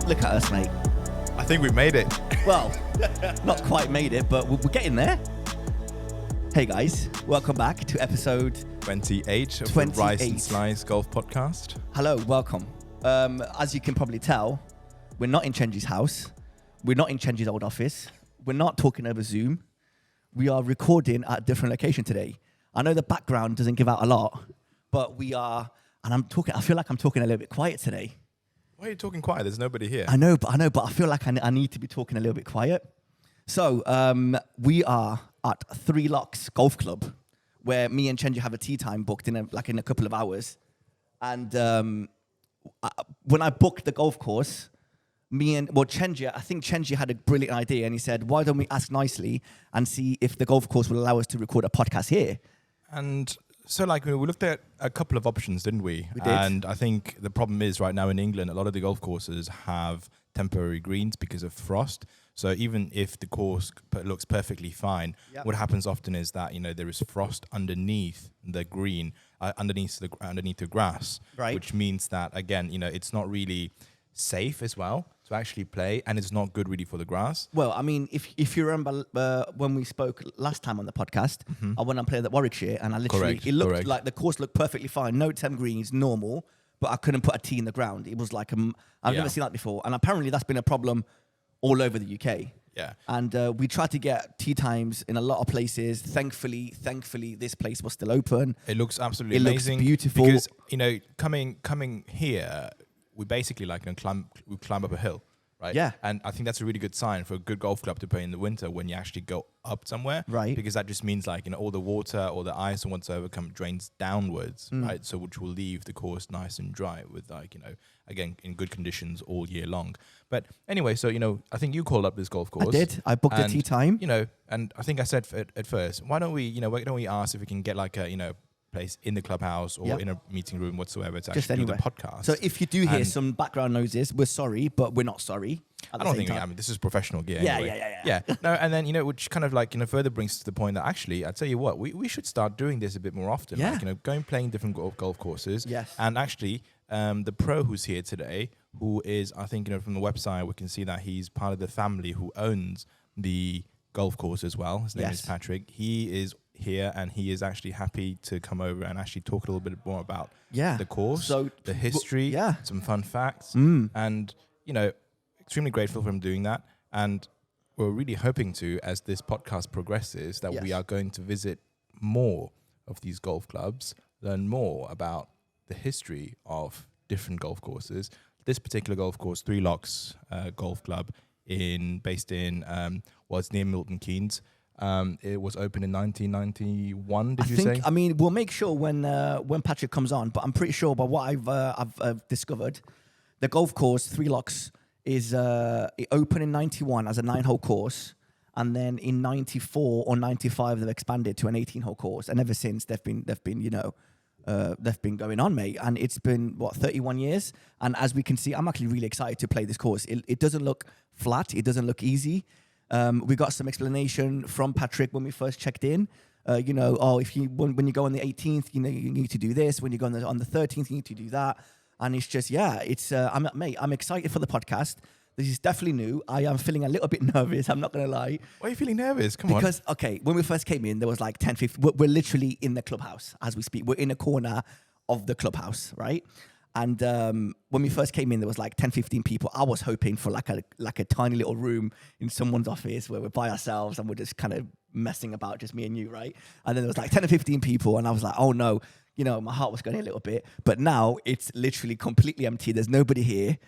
Look at us, mate. I think we've made it. Well, not quite made it, but we're getting there. Hey guys, welcome back to episode 28 of the Rice and Slice Golf Podcast. Hello, welcome. As you can probably tell, we're not in Chenji's house. We're not in Chenji's old office. We're not talking over Zoom. We are recording at a different location today. I know the background doesn't give out a lot, but we are, and I feel like I'm talking a little bit quiet today. Why are you talking quiet? There's nobody here. I know, but I feel like I need to be talking a little bit quiet. So we are at Three Locks Golf Club, where me and Chenji have a tea time booked in a couple of hours. And when I booked the golf course, Chenji, I think Chenji had a brilliant idea, and he said, "Why don't we ask nicely and see if the golf course will allow us to record a podcast here?" And so, we looked at a couple of options, didn't we? We did. And I think the problem is right now in England, a lot of the golf courses have temporary greens because of frost. So even if the course looks perfectly fine, what happens often is that there is frost underneath the green, underneath the grass, right? Which means that again, it's not really safe as well to actually play, and it's not good really for the grass. Well, I mean, if you remember when we spoke last time on the podcast, I went and played at Warwickshire, and it looked like the course looked perfectly fine, no temp greens, normal, but I couldn't put a tee in the ground. It was like I've never seen that before, and apparently that's been a problem all over the UK. Yeah. And we tried to get tea times in a lot of places. Thankfully, this place was still open. It looks absolutely amazing. It looks beautiful. Because, coming here, we basically climb up a hill, right? Yeah. And I think that's a really good sign for a good golf club to play in the winter when you actually go up somewhere. Right. Because that just means all the water or the ice or whatsoever drains downwards, right? So which will leave the course nice and dry with again, in good conditions all year long. But anyway, so, I think you called up this golf course. I did. I booked a tea time. And I think I said at first, why don't we ask if we can get a place in the clubhouse or in a meeting room whatsoever to actually do the podcast. So if you do hear some background noises, we're sorry, but we're not sorry. I don't think this is professional gear. Anyway. Yeah. No, and then which further brings to the point that actually, I tell you what, we should start doing this a bit more often. Yeah. Going playing different golf courses. Yes. And actually, the pro who's here today, who is, I think, from the website we can see that he's part of the family who owns the golf course as well. His name is Patrick. He is here, and he is actually happy to come over and actually talk a little bit more about the course, the history, some fun facts, and extremely grateful for him doing that. And we're really hoping to, as this podcast progresses, that we are going to visit more of these golf clubs, learn more about the history of different golf courses. This particular golf course, Three Locks Golf Club, based in it's near Milton Keynes. It was opened in 1991. Did you say? I mean, we'll make sure when Patrick comes on, but I'm pretty sure by what I've discovered, the golf course Three Locks is it opened in 91 as a 9-hole course, and then in 94 or 95 they've expanded to an 18-hole course, and ever since they've been going on, mate. And it's been 31 years. And as we can see, I'm actually really excited to play this course. It doesn't look flat. It doesn't look easy. We got some explanation from Patrick when we first checked in. If when you go on the 18th, you need to do this. When you go on the 13th, you need to do that. And it's just, I'm excited for the podcast. This is definitely new. I am feeling a little bit nervous. I'm not going to lie. Why are you feeling nervous? Come on. Because, when we first came in, there was 10, 15. We're literally in the clubhouse as we speak. We're in a corner of the clubhouse, right? And when we first came in, there was 10, 15 people. I was hoping for a tiny little room in someone's office where we're by ourselves and we're just kind of messing about, just me and you, right? And then there was 10 or 15 people, and I was like, oh no, my heart was going a little bit. But now it's literally completely empty. There's nobody here.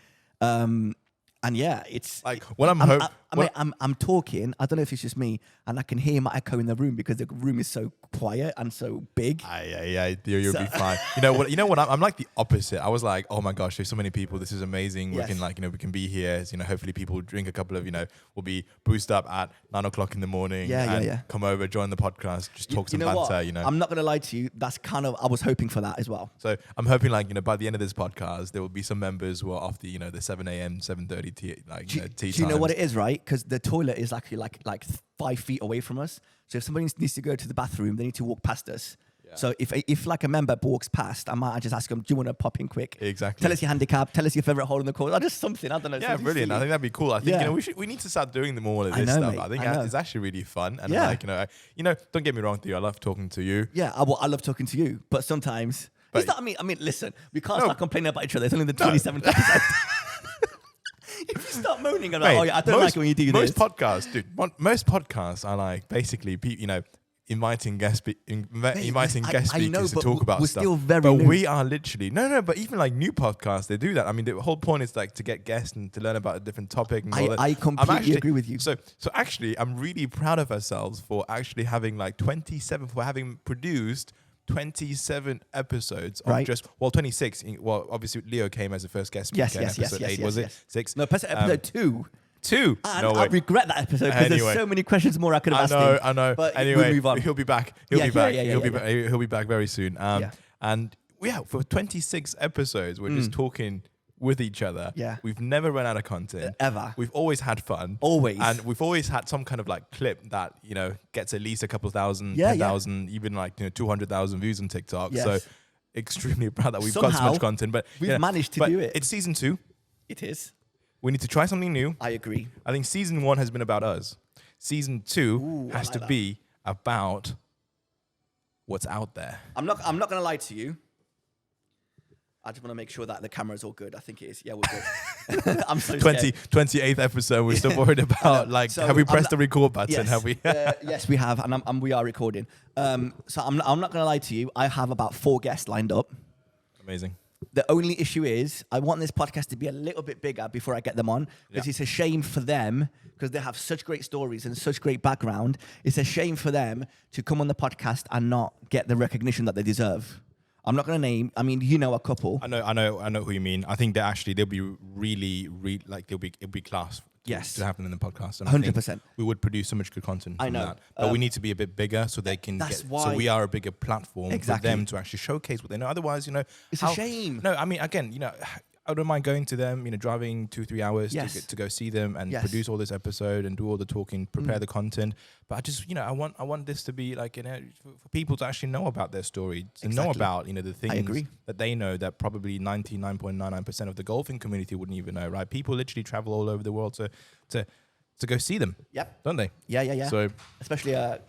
And it's I'm talking. I don't know if it's just me, and I can hear my echo in the room because the room is so quiet and so big. Yeah, you'll be fine. You know what? I'm like the opposite. I was like, oh my gosh, there's so many people. This is amazing. Yes. We can we can be here. Hopefully people drink a couple of will be boosted up at 9 o'clock in the morning. Come over, join the podcast, just talk some banter. I'm not gonna lie to you. That's I was hoping for that as well. So I'm hoping by the end of this podcast there will be some members who are off the the 7 a.m. 7:30 tea times. Do you know what it is, right? Because the toilet is actually like 5 feet away from us. So if somebody needs to go to the bathroom, they need to walk past us. So if like a member walks past, I might just ask them, do you want to pop in quick? Exactly. Tell us your handicap. Tell us your favorite hole in the course. Or just something. I don't know. Yeah, brilliant. Silly. I think that'd be cool. I think we need to start doing more of this stuff. Mate, I think I it's actually really fun. And don't get me wrong, Theo. I love talking to you. Yeah, I love talking to you, but sometimes. But I mean, listen, we can't start complaining about each other. It's only the 27th episode. If you start moaning about, I don't like it when you do this. Most podcasts are like basically, inviting guest speakers to talk about we're stuff. Still very but new. we are literally but even like new podcasts, they do that. I mean, the whole point is like to get guests and to learn about a different topic. And all that. I completely agree with you. So actually, I'm really proud of ourselves for actually having for having produced 27 episodes of 26. Obviously Leo came as the first guest speaker. Episode 8 was it? 6? No, episode 2. 2. And I regret that episode because there's so many questions more I could have asked him. I know. But anyway, we'll move on. He'll be back. He'll be back very soon. And for 26 episodes, we're just talking with each other. Yeah. We've never run out of content. Ever. We've always had fun. Always. And we've always had some kind of like clip that, gets at least a couple thousand, 10,000, even 200,000 views on TikTok. Yes. So extremely proud that we've got so much content. But we've managed to do it. It's season 2. It is. We need to try something new. I agree. I think season 1 has been about us. Season 2 has to be about what's out there. I'm not going to lie to you. I just want to make sure that the camera's all good. I think it is. Yeah, we're good. I'm so 28th episode. We're still worried about have we pressed the record button? Yes, have we? Yes, we have, and we are recording. So I'm not going to lie to you. I have about 4 guests lined up. Amazing. The only issue is I want this podcast to be a little bit bigger before I get them on because it's a shame for them because they have such great stories and such great background. It's a shame for them to come on the podcast and not get the recognition that they deserve. I'm not going to name. I mean, a couple. I know who you mean. I think that actually they'll be really it'll be class. To happen in the podcast. 100%. We would produce so much good content. I know, that. But we need to be a bit bigger so they can. So we are a bigger platform for them to actually showcase what they know. Otherwise, it's a shame. No, I mean, again, I don't mind going to them, driving 2-3 hours to go see them and produce all this episode and do all the talking, prepare the content. But I just, I want this to be like, for people to actually know about their story, to know about, the things that they know that probably 99.99% of the golfing community wouldn't even know, right? People literally travel all over the world to go see them. Yep. Don't they? Yeah. So especially, I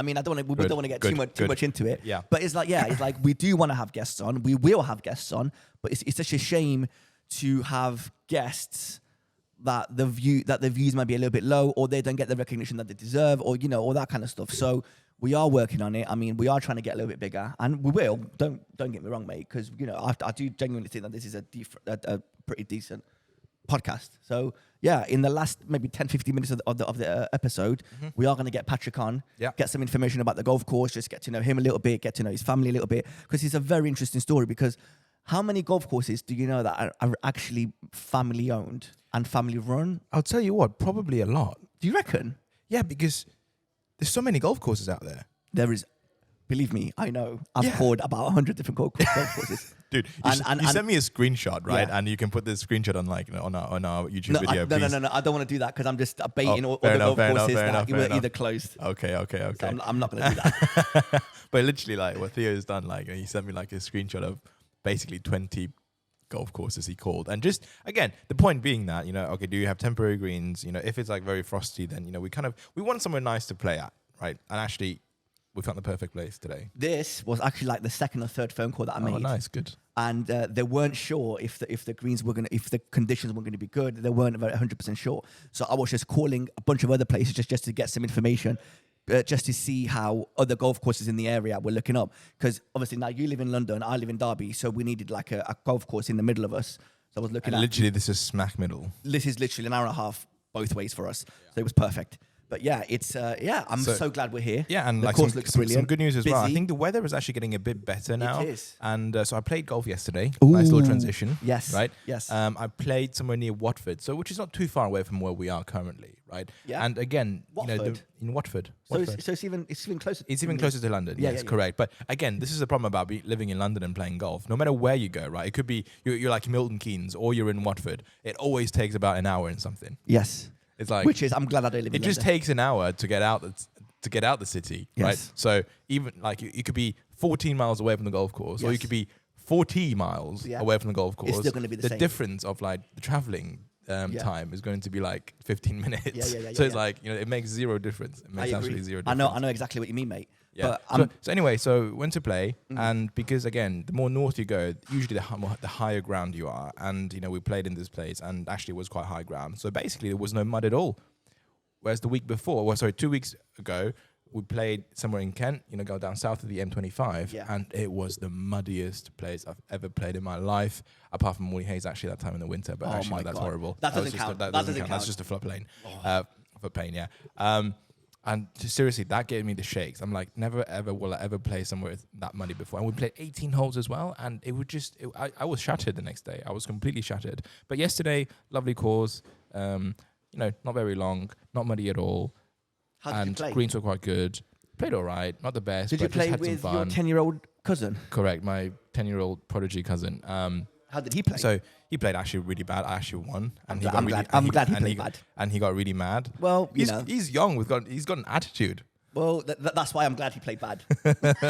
mean, we don't want to get too much into it. Yeah. But it's like we do want to have guests on. We will have guests on, but it's such a shame to have guests that the views might be a little bit low, or they don't get the recognition that they deserve, or all that kind of stuff. So we are working on it. I mean, we are trying to get a little bit bigger, and we will. Don't get me wrong, mate, because I do genuinely think that this is a pretty decent podcast. So yeah, in the last maybe 10-15 minutes of the episode, we are going to get Patrick on, get some information about the golf course, just get to know him a little bit, get to know his family a little bit, because it's a very interesting story. Because how many golf courses do you know that are actually family owned and family run? I'll tell you what, probably a lot. Do you reckon? Yeah, because there's so many golf courses out there. There is. Believe me, I know. I've called about 100 different golf courses. Dude, you sent me a screenshot, right? Yeah. And you can put this screenshot on our YouTube video. No. I don't want to do that because I'm just baiting all the golf courses that were either closed. Okay. So I'm not going to do that. But literally, what Theo's done, he sent me a screenshot of basically 20 golf courses he called. And just, again, the point being that, do you have temporary greens? If it's very frosty, then, we want somewhere nice to play at, right? And actually, we found the perfect place today. This was actually the second or third phone call that I made. Oh, nice, good. And they weren't sure if the greens were if the conditions were going to be good. They weren't very 100% sure. So I was just calling a bunch of other places just to get some information, just to see how other golf courses in the area were looking up. Because obviously now you live in London, I live in Derby, so we needed a golf course in the middle of us. So I was looking literally, this is smack middle. This is literally an hour and a half both ways for us. Yeah. So it was perfect. But yeah, it's I'm so glad we're here. Yeah, and the course looks brilliant. Some good news as well. I think the weather is actually getting a bit better now. It is. And so I played golf yesterday. Ooh. Nice little transition. Yes. Right. Yes. I played somewhere near Watford, which is not too far away from where we are currently. Right. Yeah. And again, Watford. In Watford. So it's even closer. It's even closer to London. Yeah, yes, correct. But again, this is the problem about living in London and playing golf. No matter where you go, right? It could be you're like Milton Keynes or you're in Watford. It always takes about an hour and something. Yes. It's which is, I'm glad I don't live in London. It just takes an hour to get out to get out the city, Yes. right? So even like you could be 14 miles away from the golf course, or you could be 40 miles away from the golf course. It's still going to be the same. Difference of like the traveling time is going to be like 15 minutes. So it's like, it makes zero difference. It makes absolutely zero difference. I know exactly what you mean, mate. Yeah. So anyway, went to play, and because again, the more north you go, usually the higher ground you are, and we played in this place, and actually it was quite high ground. So basically, there was no mud at all. Whereas the week before, 2 weeks ago, we played somewhere in Kent, go down south of the M25, and it was the muddiest place I've ever played in my life, apart from Morley Hayes actually that time in the winter. But that's horrible. That doesn't count. That doesn't count. That's just a floodplain. Floodplain, yeah. And seriously, that gave me the shakes. I'm like, never ever will I ever play somewhere that muddy before. And we played 18 holes as well, and it would I was shattered the next day. I was completely shattered. But yesterday, lovely course. Not very long, not muddy at all. How did you play? Greens were quite good. Played all right, not the best. Did you play just had with some your fun. 10-year-old cousin? Correct, my 10-year-old prodigy cousin. How did he play? So he played actually really bad. I actually won, and I'm glad he played bad. And he got really mad. Well, he's young. He's got an attitude. Well, that's why I'm glad he played bad.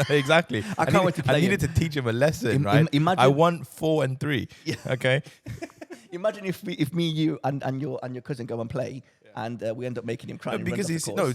Exactly. I can't wait to play. I needed to teach him a lesson, right? I won 4 and 3. Yeah. Okay. Imagine if me, you, and your cousin go and play, and we end up making him cry. Because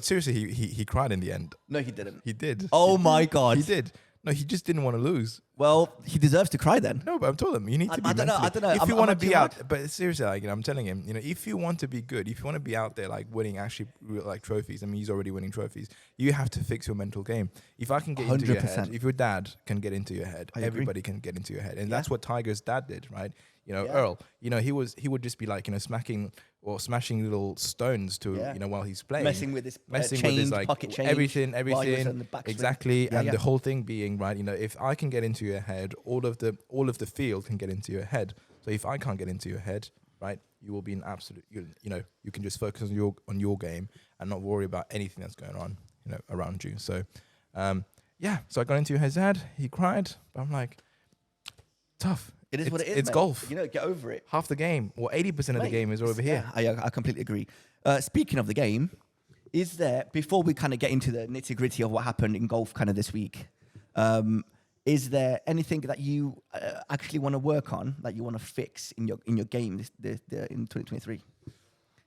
seriously, he cried in the end. No, he didn't. He did. Oh my God. He did. No, he just didn't want to lose. Well, he deserves to cry then. No, but I'm telling him, you need to be I don't know. If you want to be out, but seriously, I'm telling him, if you want to be good, if you want to be out there, like winning actually like trophies, I mean, he's already winning trophies, you have to fix your mental game. If I can get 100%. Into your head, if your dad can get into your head, everybody can get into your head. And that's what Tiger's dad did, right? Earl, he would just be like, smacking or smashing little stones to, while he's playing. Messing with his like pocket chain, everything. Exactly. And the whole thing being, right, if I can get into your head, all of the field can get into your head. So if I can't get into your head, right, you will be an absolute, you can just focus on your game and not worry about anything that's going on, around you. So, so I got into his head. He cried, but I'm like, tough. It is what it is. It's golf. Get over it. Half the game, or 80% of the game is over here. I completely agree. Speaking of the game, is there, before we kind of get into the nitty gritty of what happened in golf kind of this week, is there anything that you actually want to work on, that you want to fix in your game in 2023?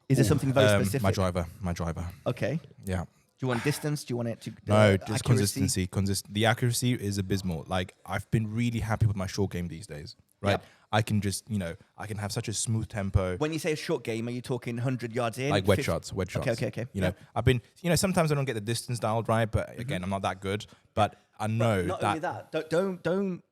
Is there something very specific? My driver. Okay. Yeah. Do you want distance? Do you want it to... No, just accuracy? consistency. The accuracy is abysmal. Like, I've been really happy with my short game these days, right? Yep. I can just, I can have such a smooth tempo. When you say a short game, are you talking 100 yards in? Like wedge shots. Okay. I've been, sometimes I don't get the distance dialed right, but again, I'm not that good. But I know not only that, don't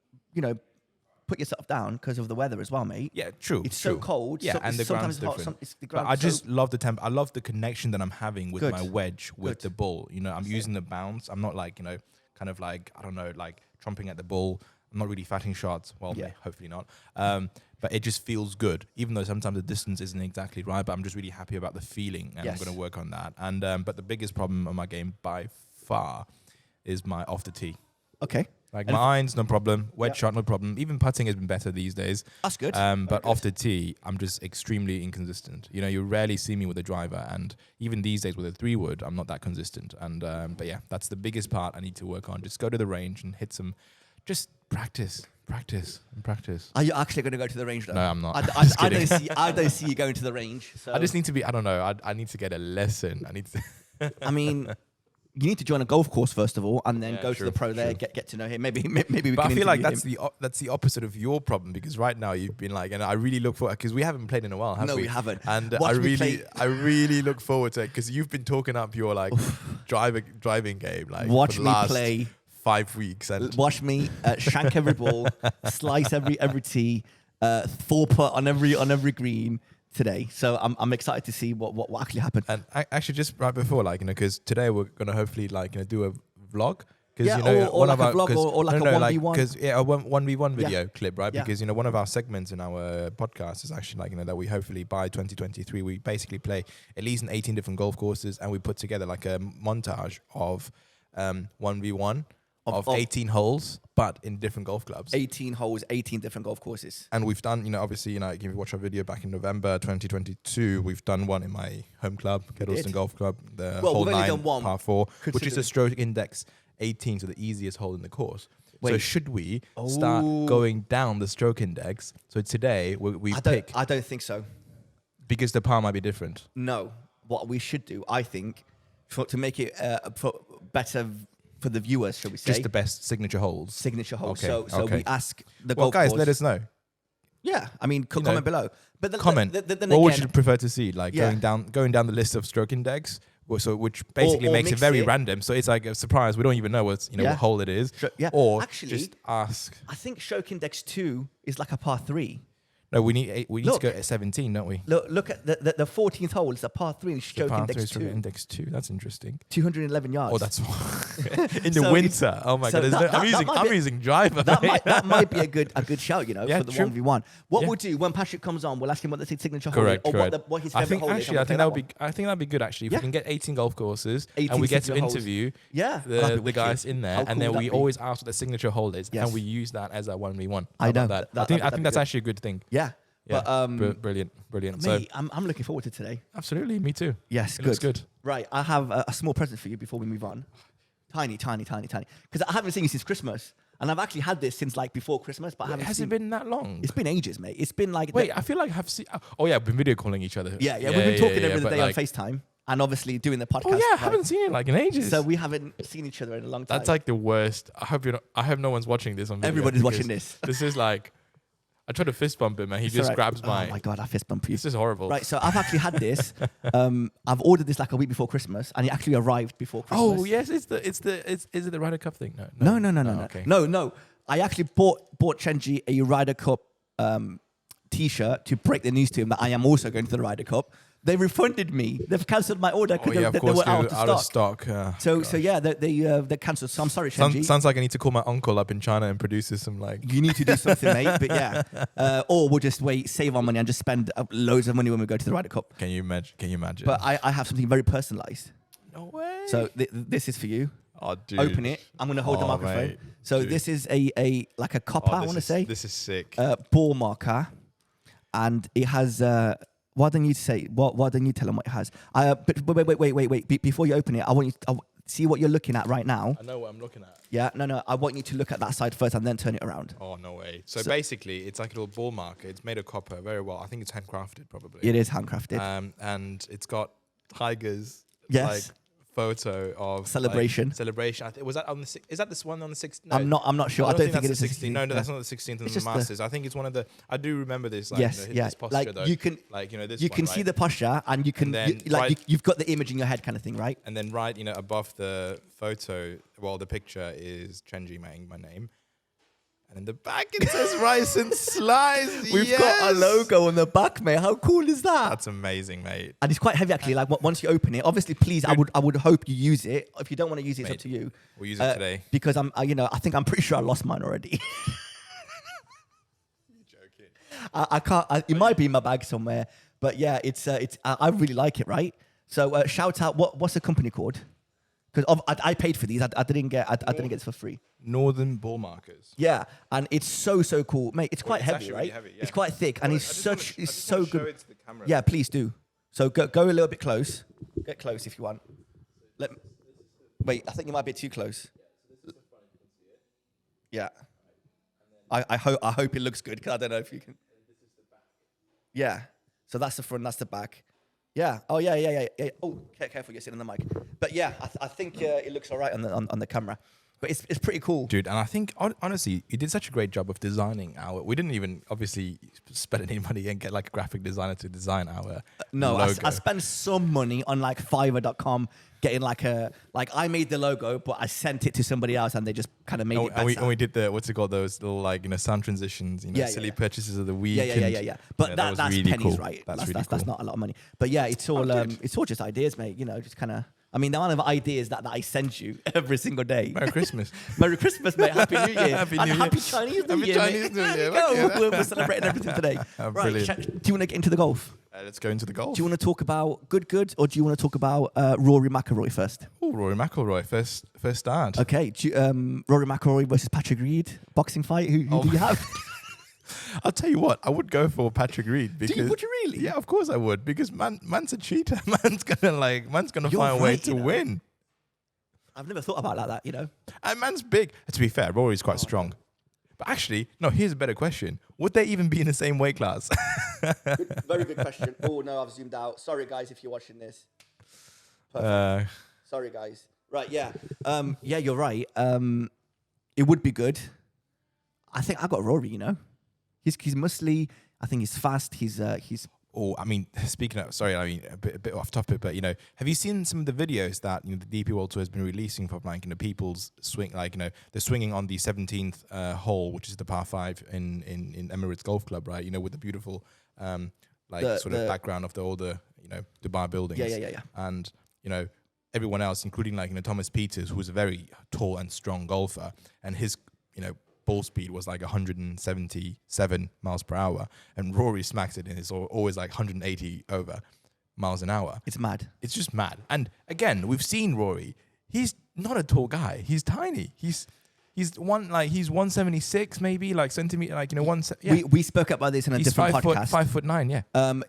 put yourself down because of the weather as well, mate. Yeah, true. It's so cold. Yeah, and the ground's different. I just love the tempo. I love the connection that I'm having with my wedge, with the ball. I'm using the bounce. I'm not like, kind of like, I don't know, like trumping at the ball. I'm not really fatting shots. Well, hopefully not. But it just feels good, even though sometimes the distance isn't exactly right. But I'm just really happy about the feeling, and I'm going to work on that. And but the biggest problem on my game by far is my off the tee. Okay. Like my irons, no problem. Wedge shot, no problem. Even putting has been better these days. That's good. But off the tee, I'm just extremely inconsistent. You rarely see me with a driver, and even these days with a 3-wood, I'm not that consistent. And but that's the biggest part I need to work on. Just go to the range and hit some. Just practice. Are you actually going to go to the range though? No, I'm not. I don't see you going to the range. So. I just need to be. I don't know. I need to get a lesson. I need to. I mean. You need to join a golf course first of all, and then go to the pro there, get to know him. Maybe we can. But I feel like that's the opposite of your problem, because right now you've been like, and I really look forward, because we haven't played in a while, have we? No, we haven't. And I really look forward to it, because you've been talking up your like driving game, like watch for the me last play 5 weeks, and watch me shank every ball, slice every tee, 4-putt on every green. Today, so I'm excited to see what actually happened. And actually, just right before, because today we're gonna hopefully do a vlog. Or like a vlog, or like a 1v1. Because a 1v1 video clip, right? Yeah. Because one of our segments in our podcast is actually that we hopefully by 2023 we basically play at least in 18 different golf courses, and we put together like a montage of 1v1. of 18 holes, but in different golf clubs. 18 holes, 18 different golf courses. And we've done, obviously, if you watch our video back in November 2022, we've done one in my home club, Kedleston Golf Club, the hole 9, par 4, which is a stroke index 18, so the easiest hole in the course. Wait. So should we start going down the stroke index? So today we pick. I don't think so. Because the par might be different. No. What we should do, I think, to make it better for the viewers, shall we say? Just the best signature holes. Signature holes. Okay. So we ask the golf guys, course. let us know. Yeah, I mean, comment below. But comment. What would you prefer to see? Like going down the list of stroke index. So which basically makes it very random. So it's like a surprise. We don't even know what hole it is. Or actually, just ask. I think stroke index 2 is like a par 3. No, we need to go at 17, don't we? Look at the 14th hole. It's a par 3 and stroke index 2. Index 2. That's interesting. 211 yards. Oh, that's in the winter. Oh my god! I'm using driver. That might be a good shout, for the 1v1. What we'll do when Patrick comes on, we'll ask him what the signature hole is, or what his favorite hole is. I think that'd be good actually. If we can get 18 golf courses and we get to interview the guys in there, and then we always ask what the signature hole is, and we use that as our 1v1. I know that. I think that's actually a good thing. Yeah. But, brilliant. Mate, so I'm looking forward to today. Absolutely, me too. Yes, looks good. Right, I have a small present for you before we move on. Tiny. Because I haven't seen you since Christmas. And I've actually had this since like before Christmas, but I haven't Has it been that long? It's been ages, mate. It's been like... Wait, I feel like I've seen... Oh yeah, I've been video calling each other. Yeah, we've been talking every day on FaceTime. And obviously doing the podcast. Oh yeah, I haven't seen it like in ages. So we haven't seen each other in a long time. That's like the worst. I hope no one's watching this on video. Everybody's watching this. This is like... I tried to fist bump him and he just grabs my... Oh my God, I fist bump you. This is horrible. Right, so I've actually had this. I've ordered this like a week before Christmas and it actually arrived before Christmas. Oh yes, is it the Ryder Cup thing? No. Okay. No. I actually bought Chenji a Ryder Cup t-shirt to break the news to him that I am also going to the Ryder Cup. They refunded me. They've cancelled my order because they were out of stock. So yeah, they cancelled. So I'm sorry, Chenji. Sounds like I need to call my uncle up in China and produce some like. You need to do something, mate. But yeah, or we'll just save our money and just spend loads of money when we go to the Ryder Cup. Can you imagine? But I have something very personalised. No way. So this is for you. Oh, dude. Open it. I'm gonna hold the microphone. Mate. So this is a like a copper. I want to say. This is sick. Ball marker, and it has. Why don't you tell them what it has? But wait. Before you open it, I want you to see what you're looking at right now. I know what I'm looking at. Yeah, no. I want you to look at that side first and then turn it around. Oh, no way. So basically, it's like a little ball marker. It's made of copper very well. I think it's handcrafted, probably. It is handcrafted. And it's got tigers. Yes. Like, photo of celebration. Was that on the is that this one on the 16th? No, I'm not sure. I don't think it is 16th. No, that's not the 16th of the Masters. I think it's one of the. I do remember this. Like, this posture, like though. You can, like this. You can see the posture, and you can you've got the image in your head, kind of thing, right? And then above the photo, the picture is Chenji my name. And in the back it says Rice and Slice. We've got a logo on the back, mate. How cool is that? That's amazing, mate. And it's quite heavy, actually. Like once you open it, obviously, please, I would hope you use it. If you don't want to use it, it's up to you. We'll use it today because I think I'm pretty sure I lost mine already. You're joking. I can't. It might be in my bag somewhere, but yeah, it's. I really like it, right? So shout out. What's the company called? Because I paid for these. I didn't get this for free. Northern Ball Markers. Yeah, and it's so cool, mate. It's quite heavy, right? Really heavy, yeah. It's quite thick, and it's so good. Show it to the camera. Yeah, please do. So go a little bit close. Get close if you want. Wait, I think you might be too close. Yeah. I hope it looks good because I don't know if you can. Yeah. So that's the front. That's the back. Yeah. Oh yeah. Oh, careful, you're sitting on the mic. But yeah, I think it looks all right on the camera. But it's pretty cool, dude. And I think honestly, you did such a great job of designing our. We didn't even obviously spend any money and get like a graphic designer to design our. No, logo. I spent some money on like Fiverr.com getting like I made the logo, but I sent it to somebody else and they just kind of made it better. And we did those little sound transitions, silly purchases of the week. Yeah. But that's really pennies, cool. right? That's not a lot of money. But yeah, it's all just ideas, mate. Just kind of. I mean, the amount of ideas that I send you every single day. Merry Christmas. Merry Christmas, mate. Happy New Year. Happy New Year. Happy Chinese New Year. Chinese New Year. We're celebrating everything today. Right. Do you want to get into the golf? Let's go into the golf. Do you want to talk about good, or do you want to talk about Rory McIlroy first? Ooh, Oh, Rory McIlroy, first start. Okay, Rory McIlroy versus Patrick Reed, boxing fight. Who do you have? I'll tell you what, I would go for Patrick Reed because would you really? Yeah, of course I would, because man's a cheater. Man's gonna You're find a way right, to win. I've never thought about it like that. And man's big. To be fair, Rory's quite strong. But actually, no, here's a better question. Would they even be in the same weight class? Very good question. Oh, no, I've zoomed out. Sorry, guys, if you're watching this. Sorry, guys. Right, yeah. Yeah, you're right. It would be good. I think I got Rory, He's muscly. I think he's fast. He's. Oh, I mean, speaking of, sorry, I mean, a bit off topic, but, have you seen some of the videos that, the DP World Tour has been releasing from, people's swing, they're swinging on the 17th hole, which is the par 5 in Emirates Golf Club, right? With the beautiful, the background of all the Dubai buildings. Yeah. And, everyone else, including, Thomas Pieters, who's a very tall and strong golfer, and his, ball speed was 177 miles per hour, and Rory smacks it and it's always 180 over miles an hour. It's mad. It's just mad. And again, we've seen Rory. He's not a tall guy. He's tiny. He's 176 maybe, centimeter, yeah. We spoke about this in a different podcast. 5'9", yeah.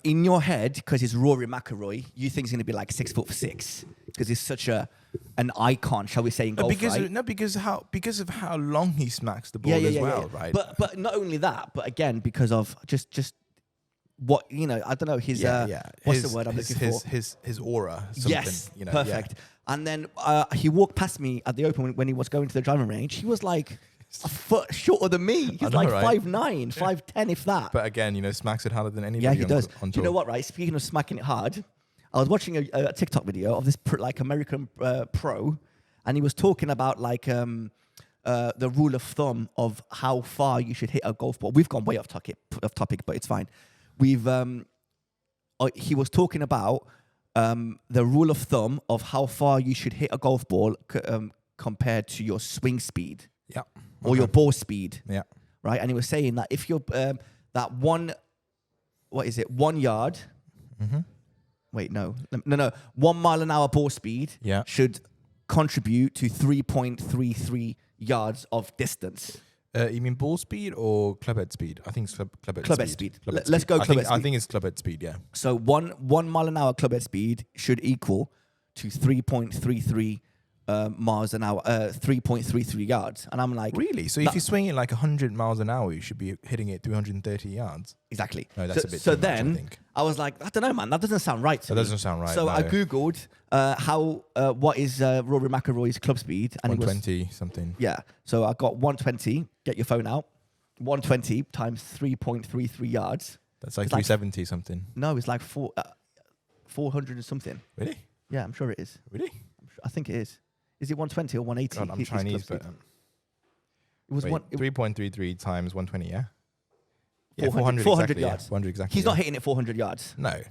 In your head, because it's Rory McIlroy, you think he's going to be 6'6", because he's such an icon, shall we say, in golf, right? Because of how long he smacks the ball as well, right? But not only that, but again, because of just what, I don't know, his what's the word I'm looking for? His aura. Yes, perfect. Yeah. And then he walked past me at the Open when he was going to the driving range. He was a foot shorter than me. He's 5'9", 5'10", if that. But again, smacks it harder than anybody. Yeah, he does. On Do you know what, right? Speaking of smacking it hard, I was watching a TikTok video of this American pro, and he was talking about the rule of thumb of how far you should hit a golf ball. We've gone way off topic, but it's fine. He was talking about the rule of thumb of how far you should hit a golf ball compared to your swing speed, or your ball speed, right? And he was saying that if you're that 1 yard, wait, no, 1 mile an hour ball speed should contribute to 3.33 yards of distance. You mean ball speed or clubhead speed? I think it's clubhead speed. Let's go clubhead speed. I think it's clubhead speed, yeah. So 1 mile an hour clubhead speed should equal to 3.33 miles an hour, 3.33 yards. And I'm like... Really? So if you're swinging 100 miles an hour, you should be hitting it 330 yards? Exactly. No, that's a bit too much, I think. I was like, I don't know, man. That doesn't sound right to me. That doesn't sound right, So no. I Googled what is Rory McIlroy's club speed. And 120 something. Yeah. So I got 120. Get your phone out. 120 times 3.33 yards. That's 370 something. No, it's 400 and something. Really? Yeah, I'm sure it is. Really? I think it is. Is it 120 or 180? God, I'm Chinese, but... it was 3.33 times 120, yeah? Yeah, 400 exactly, yards. Yeah, 400 exactly. He's not hitting it 400 yards. No.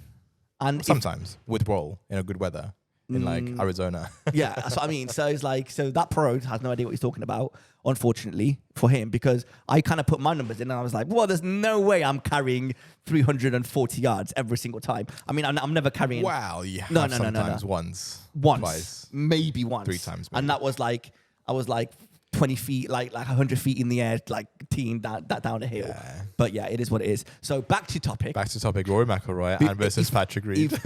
And sometimes with roll in a good weather in Arizona. Yeah, that's what I mean. So it's so that pro has no idea what he's talking about, unfortunately for him, because I kind of put my numbers in and I was like, well, there's no way I'm carrying 340 yards every single time. I mean, I'm never carrying. Wow, you have sometimes once, twice, maybe once, 3 times, maybe. And that was I was 20 feet, 100 feet in the air, teeing that down a hill. Yeah. But yeah, it is what it is. So back to topic. Rory McIlroy and versus Patrick Reed.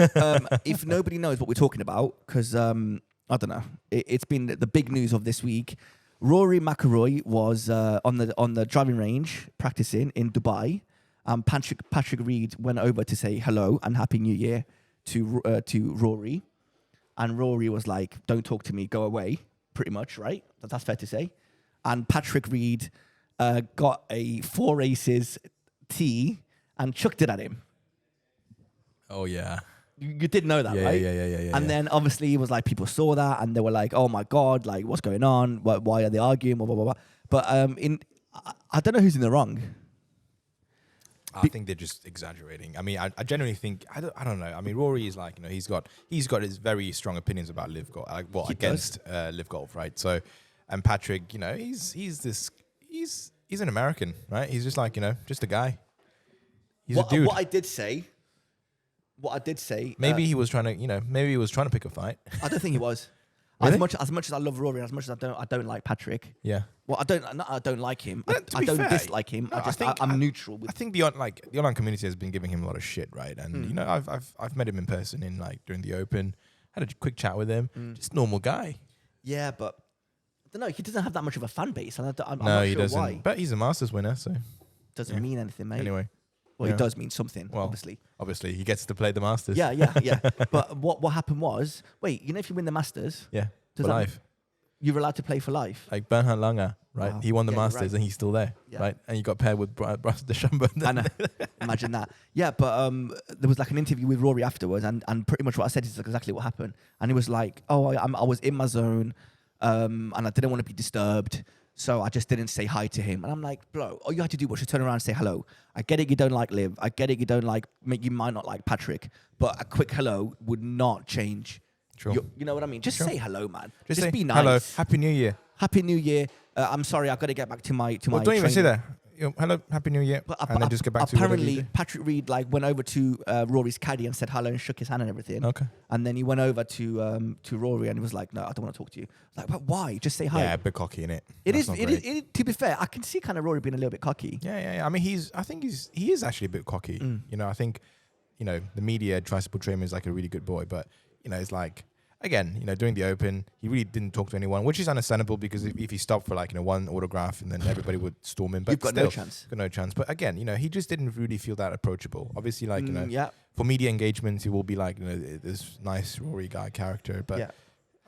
If nobody knows what we're talking about, because I don't know, it's been the big news of this week. Rory McIlroy was on the driving range practicing in Dubai. Patrick Reed went over to say hello and Happy New Year to Rory, and Rory was like, "Don't talk to me, go away." Pretty much, right? That's fair to say. And Patrick Reed got a 4 aces tee and chucked it at him. Oh, yeah. You did know that, right? Yeah. And then obviously it was people saw that and they were like, oh my God, what's going on? Why are they arguing? Blah, blah, blah, blah. But I don't know who's in the wrong. I think they're just exaggerating. I mean, I genuinely think I don't know. I mean, Rory is he's got his very strong opinions about live golf, against live golf, right? So, and Patrick, he's an American, right? He's just just a guy. He's a dude. What I did say. Maybe he was trying to, maybe he was trying to pick a fight. I don't think he was. Really? As much as I love Rory, as much as I don't like Patrick. Yeah. Well, I don't like him. Yeah, to I be don't fair, dislike him. no, I'm neutral. I think the online community has been giving him a lot of shit, right? And you know, I've met him in person during the Open, had a quick chat with him, just normal guy. Yeah, but I don't know. He doesn't have that much of a fan base, and I'm No, not he sure doesn't. why. But he's a Masters winner, so Doesn't mean anything, mate. anyway. Well, yeah. it does mean something, Well, obviously. Obviously, he gets to play the Masters. Yeah. But what happened was, wait, you know, if you win the Masters, Yeah, does for that life. you're allowed to play for life. Like Bernhard Langer, right? Wow. He won the Yeah, you're Masters right. and he's still there, Yeah. right? And you got paired with Bryce DeChambeau. I know. Imagine that. Yeah, but there was like an interview with Rory afterwards, and pretty much what I said is exactly what happened. And he was like, "Oh, I was in my zone, and I didn't want to be disturbed, so I just didn't say hi to him." And I'm like, "Bro, all you had to do was just turn around and say hello. I get it, you don't like Liv. I get it, you don't like. You might not like Patrick, but a quick hello would not change. Sure. You know what I mean? Just say hello, man. Just say, be nice. hello, Happy New Year. Happy New Year. I'm sorry, I've got to get back to my Well, don't even say training." that. Hello, Happy New Year. But And then just get back to whatever you apparently do. Patrick Reed went over to Rory's caddy and said hello and shook his hand and everything. Okay. And then he went over to Rory and he was like, "No, I don't want to talk to you." Like, but why? Just say hi. Yeah, a bit cocky, innit? It That's is. not It great. is. To be fair, I can see kind of Rory being a little bit cocky. Yeah. I mean, I think he is actually a bit cocky. You know, I think, you know, the media tries to portray him as like a really good boy, but you know, it's like, again, you know, during the Open, he really didn't talk to anyone, which is understandable because if he stopped for like, you know, one autograph and then everybody would storm him. But You've got still, no chance. Got no chance. But again, you know, he just didn't really feel that approachable. Obviously, like, you know, Yeah. for media engagements, he will be like, you know, this nice Rory guy character. But Yeah.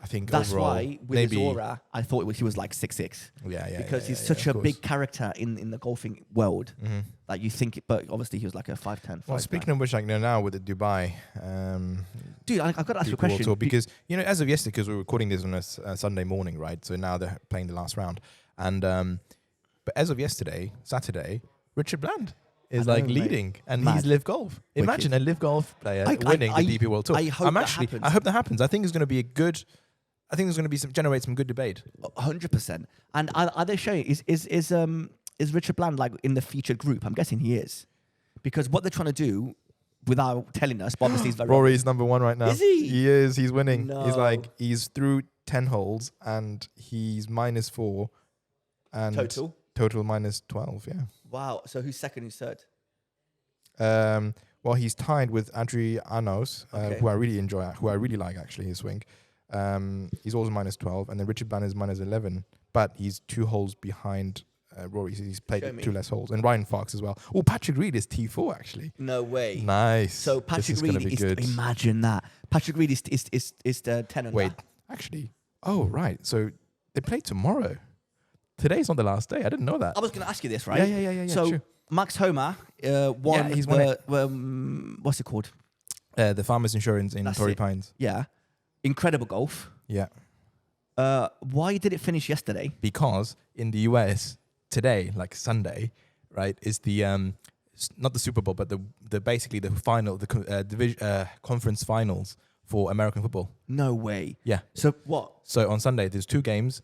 I think That's overall, why with maybe, his aura, I thought he was like 6'6". Yeah. Because he's yeah, such of a course. big character in the golfing world that you think. But obviously, he was like a 5'10". Well, speaking of which, like, you know, now with the Dubai, Dude, I've got to ask you a DP World question. Tour, because you know, as of yesterday, because we're recording this on a Sunday morning, right? So now they're playing the last round, and but as of yesterday, Saturday, Richard Bland is I know, like mate. leading, and Mad. he's Live Golf. Imagine a Live Golf player winning the DP World Tour. I hope that happens. I hope that happens. I think it's going to be a good. I think there's going to be generate some good debate. 100%. And are they showing is Richard Bland like in the featured group? I'm guessing he is, because what they're trying to do, without telling us, but obviously, is very Rory's number one right now. Is he? He is. He's winning. No. He's through 10 holes and he's -4, and total -12. Yeah. Wow. So who's second? Who's third? Well, he's tied with Adrianos, Okay. who I really enjoy, who I really like actually his swing. He's also -12, and then Richard Bland is -11, but he's 2 holes behind Rory. So he's played Show me. 2 less holes, and Ryan Fox as well. Oh, Patrick Reed is T4 actually. No way. Nice. So This Patrick is gonna Reed be is good. imagine that. Patrick Reed is the 10 and Wait, actually. Oh, right. So they play tomorrow. Today's not the last day. I didn't know that. I was going to ask you this, right? Yeah. So Sure. Max Homa won. he's won it. What's it called? The Farmers Insurance in That's Torrey it. Pines. Yeah, incredible golf. Yeah. Why did it finish yesterday? Because in the US today, like Sunday, right, is the not the Super Bowl, but the basically the final, the conference finals for American football. No way. Yeah. So what? So on Sunday, there's 2 games.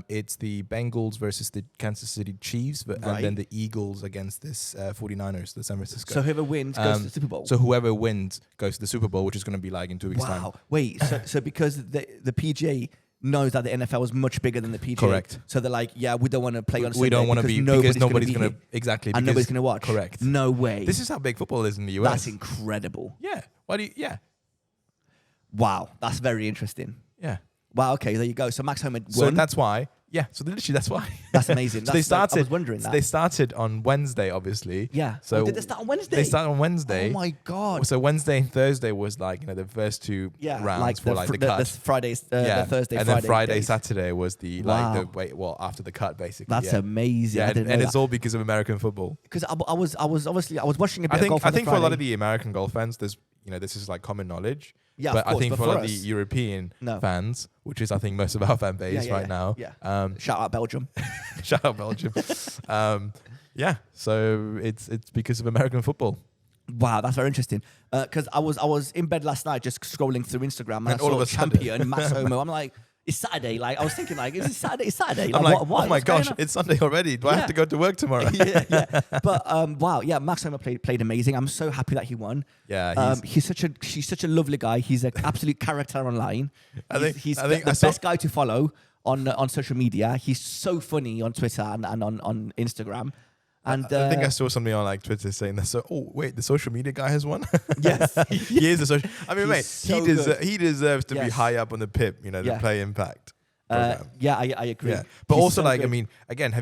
It's the Bengals versus the Kansas City Chiefs, and Right. then the Eagles against this 49ers, the San Francisco. So whoever wins goes to the Super Bowl. So whoever wins goes to the Super Bowl, which is going to be like in 2 weeks' time. Wow. Wait. So because the PGA knows that the NFL is much bigger than the PGA. Correct. So they're like, yeah, we don't want to play on Sunday. We don't want to be because nobody's going to exactly and because nobody's going to watch. Correct. No way. This is how big football is in the US. That's incredible. Yeah. Why do you? Yeah. Wow. That's very interesting. Yeah. Wow. Okay. There you go. So Max Homa won. So that's why. Yeah. So literally, that's why. That's amazing. So they started. I was wondering that. They started on Wednesday, obviously. Yeah. So Oh, did they start on Wednesday? They started on Wednesday. Oh my god. So Wednesday and Thursday was like, you know, the first 2 rounds like for like the cut. the Fridays, the Thursday, and Friday then Friday, days. Saturday was the Wow. after the cut basically. That's yeah. amazing. Yeah, I didn't know and it's that. all because of American football. Because I was watching a bit I of think golf. I on think the for a lot Friday. of the American golf fans, this is like common knowledge. Yeah, but of course, I think but for a lot of us- the European No. fans, which is I think most of our fan base right now. Yeah. Shout out Belgium. Shout out Belgium. Yeah, so it's because of American football. Wow, that's very interesting. Because I was in bed last night just scrolling through Instagram and I all saw of a sudden- champion Max Homa. I'm like, It's Saturday. Like I was thinking, like, is it Saturday? It's Saturday. I'm like, like, what, oh my what's going gosh, on? it's Sunday already. Do I have to go to work tomorrow? yeah. But wow, yeah, Max Homa played amazing. I'm so happy that he won. Yeah, he's such a lovely guy. He's an absolute character online. He's the best guy to follow on social media. He's so funny on Twitter and on Instagram. And I think I saw something on like Twitter saying that. So, oh wait, the social media guy has won. Yes, he is a social. I mean, mate, so he deserves to be high up on the PIP. To play Impact. Yeah, I agree. Yeah. But He's also, so like, good. I mean, again,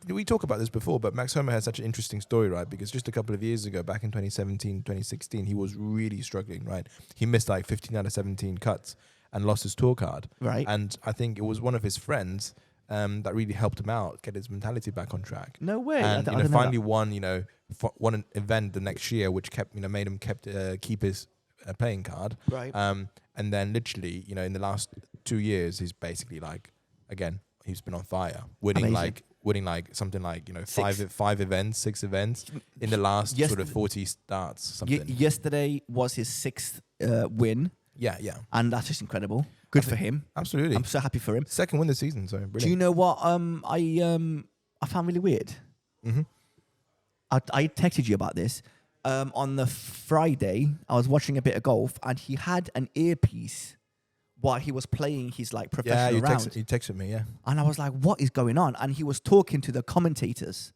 we talked about this before, but Max Homa has such an interesting story, right? Because just a couple of years ago, back in 2017, 2016, he was really struggling, right? He missed like 15 out of 17 cuts and lost his tour card. Right. And I think it was one of his friends that really helped him out, get his mentality back on track. No way. And I finally won an event the next year, which made him keep his playing card. Right. And then literally, in the last 2 years, he's basically like, again, he's been on fire, winning like something like 5 events, 6 events in the last sort of 40 starts. Something. Yesterday was his 6th win. Yeah. And that's just incredible. Good for him. Absolutely. I'm so happy for him. Second win this season, so brilliant. Do you know what I found really weird? Mm-hmm. I texted you about this. On the Friday, I was watching a bit of golf, and he had an earpiece while he was playing his like professional round. You texted me, yeah. And I was like, what is going on? And he was talking to the commentators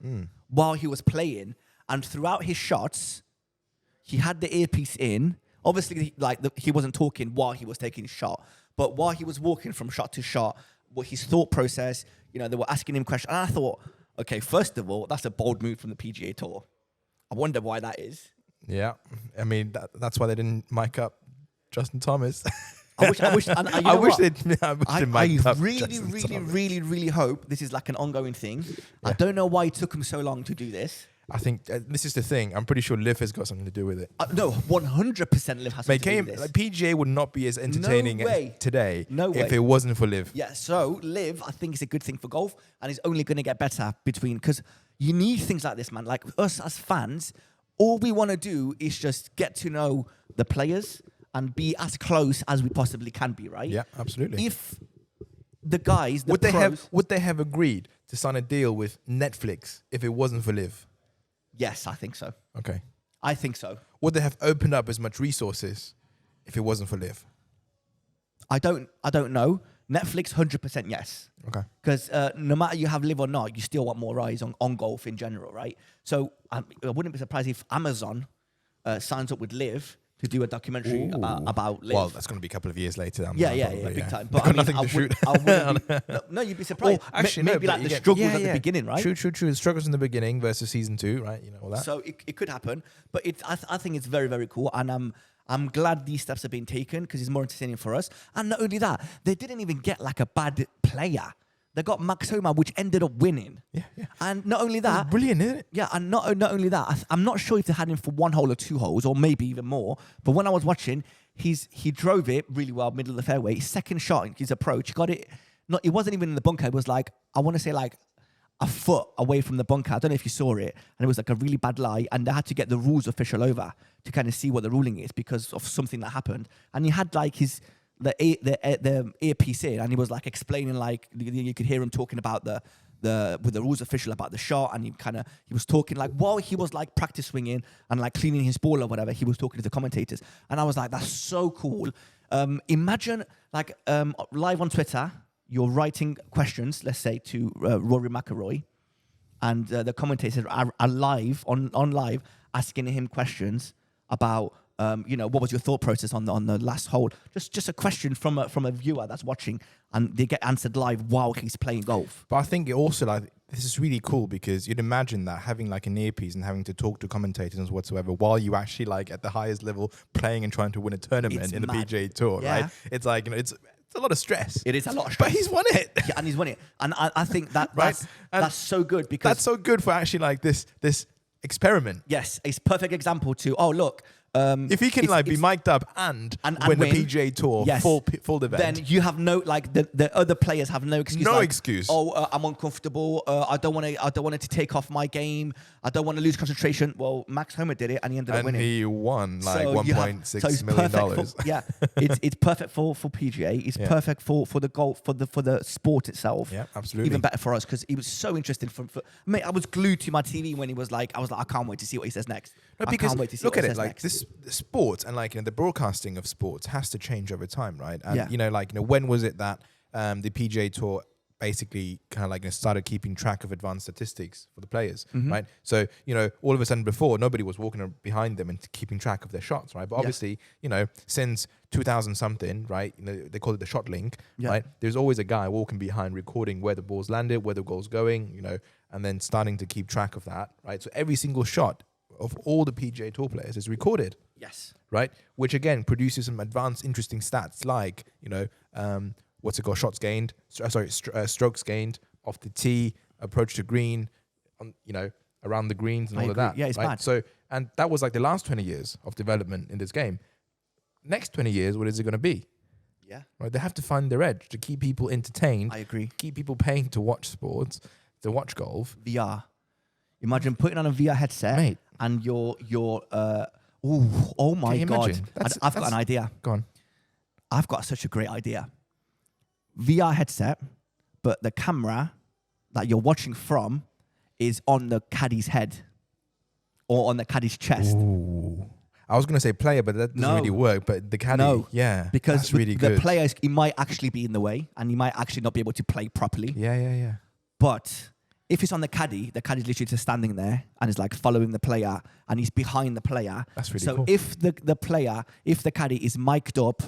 while he was playing. And throughout his shots, he had the earpiece in. Obviously, he wasn't talking while he was taking his shot. But while he was walking from shot to shot, what his thought process, they were asking him questions. And I thought, okay, first of all, that's a bold move from the PGA Tour. I wonder why that is. Yeah. I mean, that's why they didn't mic up Justin Thomas. I wish they'd mic up I really hope this is like an ongoing thing. Yeah. I don't know why it took him so long to do this. I think this is the thing. I'm pretty sure Liv has got something to do with it. No, 100% Liv has something to do with this. Like PGA would not be as entertaining today if it wasn't for Liv. Yeah, so Liv, I think, is a good thing for golf, and it's only going to get better because you need things like this, man. Like us as fans, all we want to do is just get to know the players and be as close as we possibly can be, right? Yeah, absolutely. If the guys, would they have agreed to sign a deal with Netflix if it wasn't for Liv? Yes, I think so. Okay. I think so. Would they have opened up as much resources if it wasn't for Liv? I don't know. Netflix, 100% yes. Okay. Because no matter you have Liv or not, you still want more eyes on golf in general, right? So I wouldn't be surprised if Amazon signs up with Liv to do a documentary about Liv. Well, that's going to be a couple of years later. Yeah, big time. But got nothing to shoot. No, you'd be surprised. Actually, maybe like the struggles at the beginning, right? True. The struggles in the beginning versus season 2, right? All that. So it could happen, but I think it's very, very cool, and I'm glad these steps have been taken because it's more entertaining for us. And not only that, they didn't even get like a bad player. They got Max Homa, which ended up winning. Yeah. And not only that... That's brilliant, isn't it? Yeah, and not only that, I'm not sure if they had him for 1 hole or 2 holes, or maybe even more. But when I was watching, he drove it really well, middle of the fairway. His second shot, his approach, got it... It wasn't even in the bunker. It was like, I want to say like a foot away from the bunker. I don't know if you saw it. And it was like a really bad lie. And they had to get the rules official over to kind of see what the ruling is because of something that happened. And he had like the earpiece in, and he was like explaining, like you could hear him talking about with the rules official about the shot, and he was talking like while he was like practice swinging and like cleaning his ball or whatever, he was talking to the commentators, and I was like, that's so cool. Imagine like live on Twitter, you're writing questions, let's say to Rory McIlroy, and the commentators are live on live asking him questions about. What was your thought process on the last hole? Just a question from a viewer that's watching, and they get answered live while he's playing golf. But I think it also this is really cool because you'd imagine that having like an earpiece and having to talk to commentators and whatsoever while you actually like at the highest level playing and trying to win a tournament in the PGA Tour, right? It's like it's a lot of stress. It is a lot of stress. But he's won it. Yeah, and he's won it. And I think that's so good because that's so good for actually like this experiment. Yes, it's a perfect example to, look, If he can be mic'd up and win the PGA Tour full event, then you have no the other players have no excuse. No excuse. Oh, I'm uncomfortable. I don't want it to take off my game. I don't want to lose concentration. Well, Max Homa did it, and he ended up winning. And he won $1.6 million. It's perfect for PGA. It's perfect for the golf for the sport itself. Yeah, absolutely. Even better for us because it was so interesting. Mate, I was glued to my TV when he was like, I can't wait to see what he says next. No, because I can't wait to see look what at he it, says like next. this sport and the broadcasting of sports has to change over time, right? And when was it that the PGA Tour basically kind of started keeping track of advanced statistics for the players, right? So all of a sudden before nobody was walking behind them and keeping track of their shots, right? But obviously since 2000 something, right? They call it the shot link, right? There's always a guy walking behind recording where the ball's landed, where the goal's going, and then starting to keep track of that, right? So every single shot of all the PGA Tour players is recorded. Yes. Right? Which again produces some advanced, interesting stats like, what's it called? Shots gained, strokes gained off the tee, approach to green, around the greens and all of that. Yeah, it's right? mad. So, and that was the last 20 years of development in this game. Next 20 years, what is it going to be? Yeah. Right? They have to find their edge to keep people entertained. I agree. Keep people paying to watch sports, to watch golf. VR. Imagine putting on a VR headset, mate, and you're oh my God. I've got an idea. Go on. I've got such a great idea. VR headset, but the camera that you're watching from is on the caddy's head or on the caddy's chest. Ooh. I was going to say player, but that doesn't really work. But the caddy, because that's really good. The players, he might actually be in the way, and he might actually not be able to play properly. Yeah. But if it's on the caddy's literally just standing there and is following the player, and he's behind the player. That's really cool. So if the caddy is mic'd up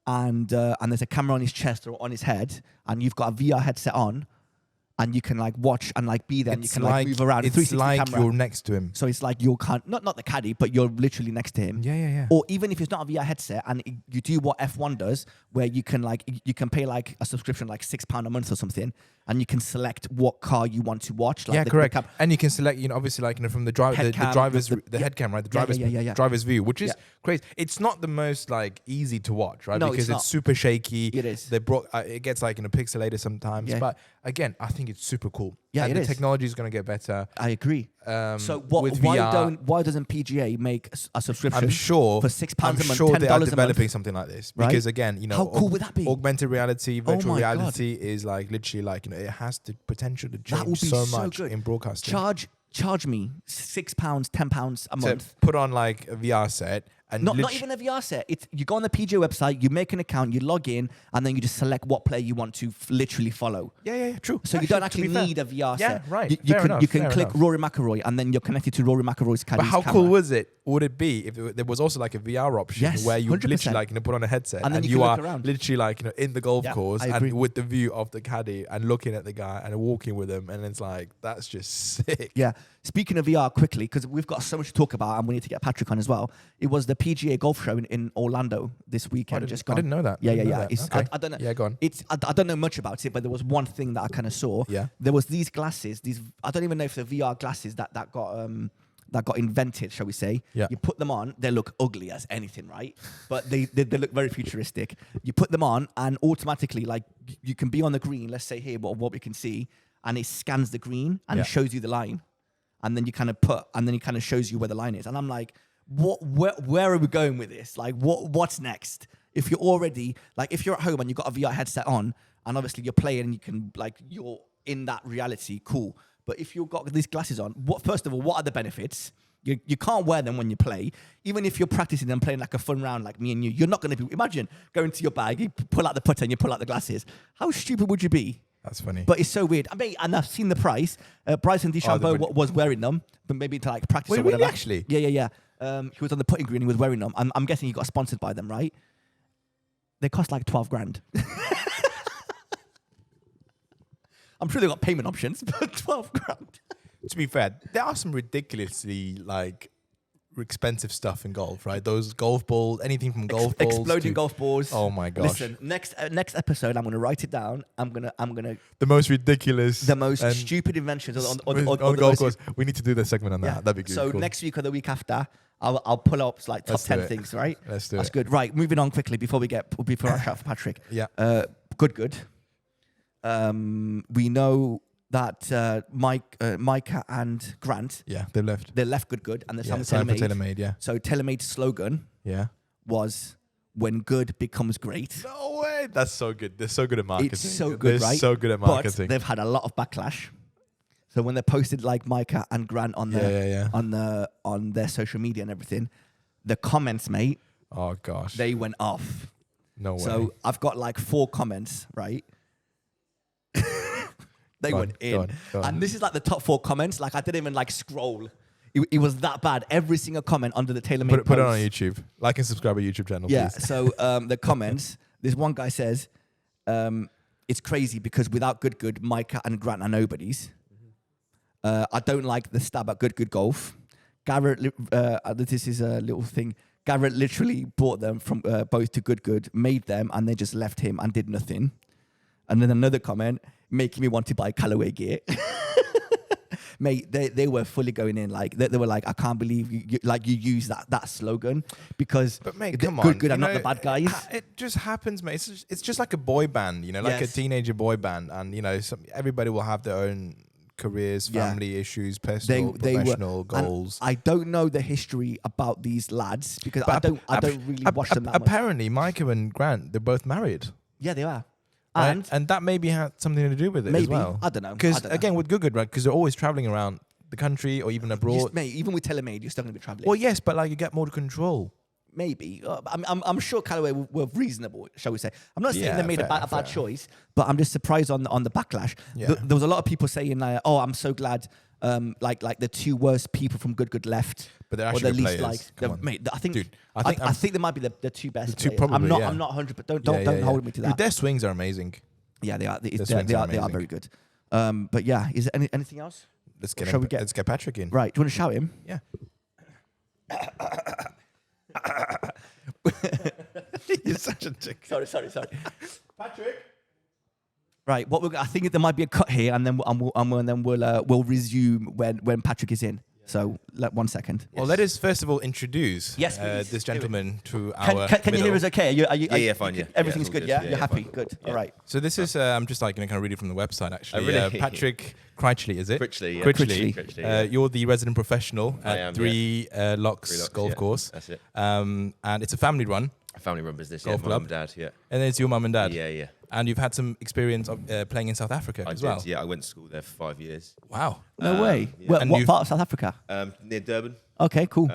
and there's a camera on his chest or on his head, and you've got a VR headset on, and you can watch and be there, and you can move around. It's like you're next to him. So it's like you're not the caddy, but you're literally next to him. Yeah. Or even if it's not a VR headset, and you do what F1 does, where you can you can pay a subscription £6 a month or something, and you can select what car you want to watch. Correct. And you can select, obviously, from the driver's head cam, right? The driver's view, which is crazy. It's not the most easy to watch, right? No, because it's super shaky. It is. It gets pixelated sometimes, but again, I think it's super cool. Yeah, and the technology is going to get better. I agree. So with VR, why doesn't PGA make a subscription? I'm sure for £6 a month, sure they are $10 developing something like this, because again, how cool would that be? Augmented reality, virtual reality is literally it has the potential to change so much in broadcasting. Charge me £6, £10 a month. To put on a VR set. And not even a VR set. You go on the PGA website, you make an account, you log in, and then you just select what player you want to literally follow. Yeah, true. So you don't actually need a VR set. Yeah, right. You can click Rory McIlroy, and then you're connected to Rory McIlroy's caddy's camera. But how cool would it be if there was also a VR option where you 100%. literally put on a headset and you are literally in the golf course and with the view of the caddy and looking at the guy and walking with him, and it's that's just sick. Yeah. Speaking of VR, quickly, because we've got so much to talk about, and we need to get Patrick on as well. It was the PGA Golf Show in Orlando this weekend. I didn't know that. Yeah. Okay. I don't know. Yeah, go on. I don't know much about it, but there was one thing that I kind of saw. Yeah. There was these glasses. I don't even know if they're VR glasses that got invented, shall we say. Yeah. You put them on, they look ugly as anything, right? But they look very futuristic. You put them on, and automatically, you can be on the green, let's say here, what we can see, and it scans the green, and it shows you the line. And then you kind of shows you where the line is. And I'm like, where are we going with this? What's next? If you're already, if you're at home and you've got a VR headset on, and obviously you're playing and you can, you're in that reality, cool. But if you've got these glasses on, first of all, what are the benefits? You can't wear them when you play. Even if you're practicing and playing a fun round like me and you, you're not going to be, imagine going to your bag, you pull out the putter and you pull out the glasses. How stupid would you be? That's funny. But it's so weird. And I've seen the price. Bryson DeChambeau was wearing them, but maybe to practice or whatever. Really, actually? Yeah. He was on the putting green. He was wearing them. I'm guessing he got sponsored by them, right? They cost $12,000. I'm sure they got payment options, but $12,000. To be fair, there are some ridiculously expensive stuff in golf, right? Those golf balls, anything from golf balls, exploding golf balls. Oh my gosh! Listen, next episode, I'm gonna write it down. I'm gonna the most ridiculous, the most stupid inventions on golf course. We need to do the segment on that. That'd be good. So next week or the week after, I'll pull up like top 10 things, right? Let's do it. That's good. Right, moving on quickly before I shout for Patrick. Yeah. Good. We know that Micah and Grant. Yeah, they left. They left good, and they're signed for Taylormade. Yeah. So Taylormade's slogan. Yeah. Was when good becomes great. No way. That's so good. They're so good at marketing. It's so good, They're right? so good at marketing. But they've had a lot of backlash. So when they posted like Micah and Grant on on their social media and everything, the comments, mate. Oh gosh. They went off. No way. So I've got like 4 comments, right? They went in. Go on. And this is like the top 4 comments. Like I didn't even like scroll. It was that bad. Every single comment under the Taylormade put it on YouTube. Like and subscribe to our YouTube channel, yeah, please. So the comments, this one guy says, it's crazy because without good, Micah and Grant are nobodies. I don't like the stab at good golf. Garrett, this is a little thing. Garrett literally brought them from both to good, made them, and they just left him and did nothing. And then another comment, making me want to buy Callaway gear. Mate, they were fully going in like they were like, I can't believe you use that slogan because but mate, come on, good are not the bad guys. It just happens, mate. It's just like a boy band, like a teenager boy band, and everybody will have their own careers, family issues, personal, professional goals. I don't know the history about these lads because I don't really watch them that much. Apparently, Micah and Grant, they're both married. Yeah, they are. Right? And that maybe had something to do with it as well. I don't know. Because again, with good, right? Because they're always traveling around the country or even abroad. Mate, even with Taylormade, you're still going to be traveling. Well, yes, but like you get more control. Maybe. I'm sure Callaway were reasonable, shall we say. I'm not saying they made a bad choice, but I'm just surprised on the backlash. Yeah. There was a lot of people saying, oh, I'm so glad like the 2 worst people from good left. But they're actually the players. Mate, I think they might be the 2 best players. Probably, I'm not 100, but don't hold me to that. Dude, their swings are amazing. Yeah, they are. They are very good. But yeah, is there anything else? Let's get Patrick in. Right. Do you want to shout him? Yeah. You're such a dick. Sorry. Patrick. Right. I think there might be a cut here, and then we'll resume when Patrick is in. So, 1 second. Yes. Well, let us first of all introduce this gentleman to our. Can you hear us okay? Are you fine. Yeah, everything's good. Yeah, you're happy. Fine. Good. Yeah. All right. So this is I'm just like going to kind of read it from the website actually. Really? Patrick Critchley, is it? Critchley. Yeah. Critchley. You're the resident professional at Three Locks Golf Course. That's it. And it's a family-run. A family-run business. Golf my club. mum and dad. Yeah. And then it's your mum and dad. Yeah. And you've had some experience of playing in South Africa as well. Yeah, I went to school there for 5 years. Wow. No way. Yeah. Well, what part of South Africa? Near Durban. Okay, cool.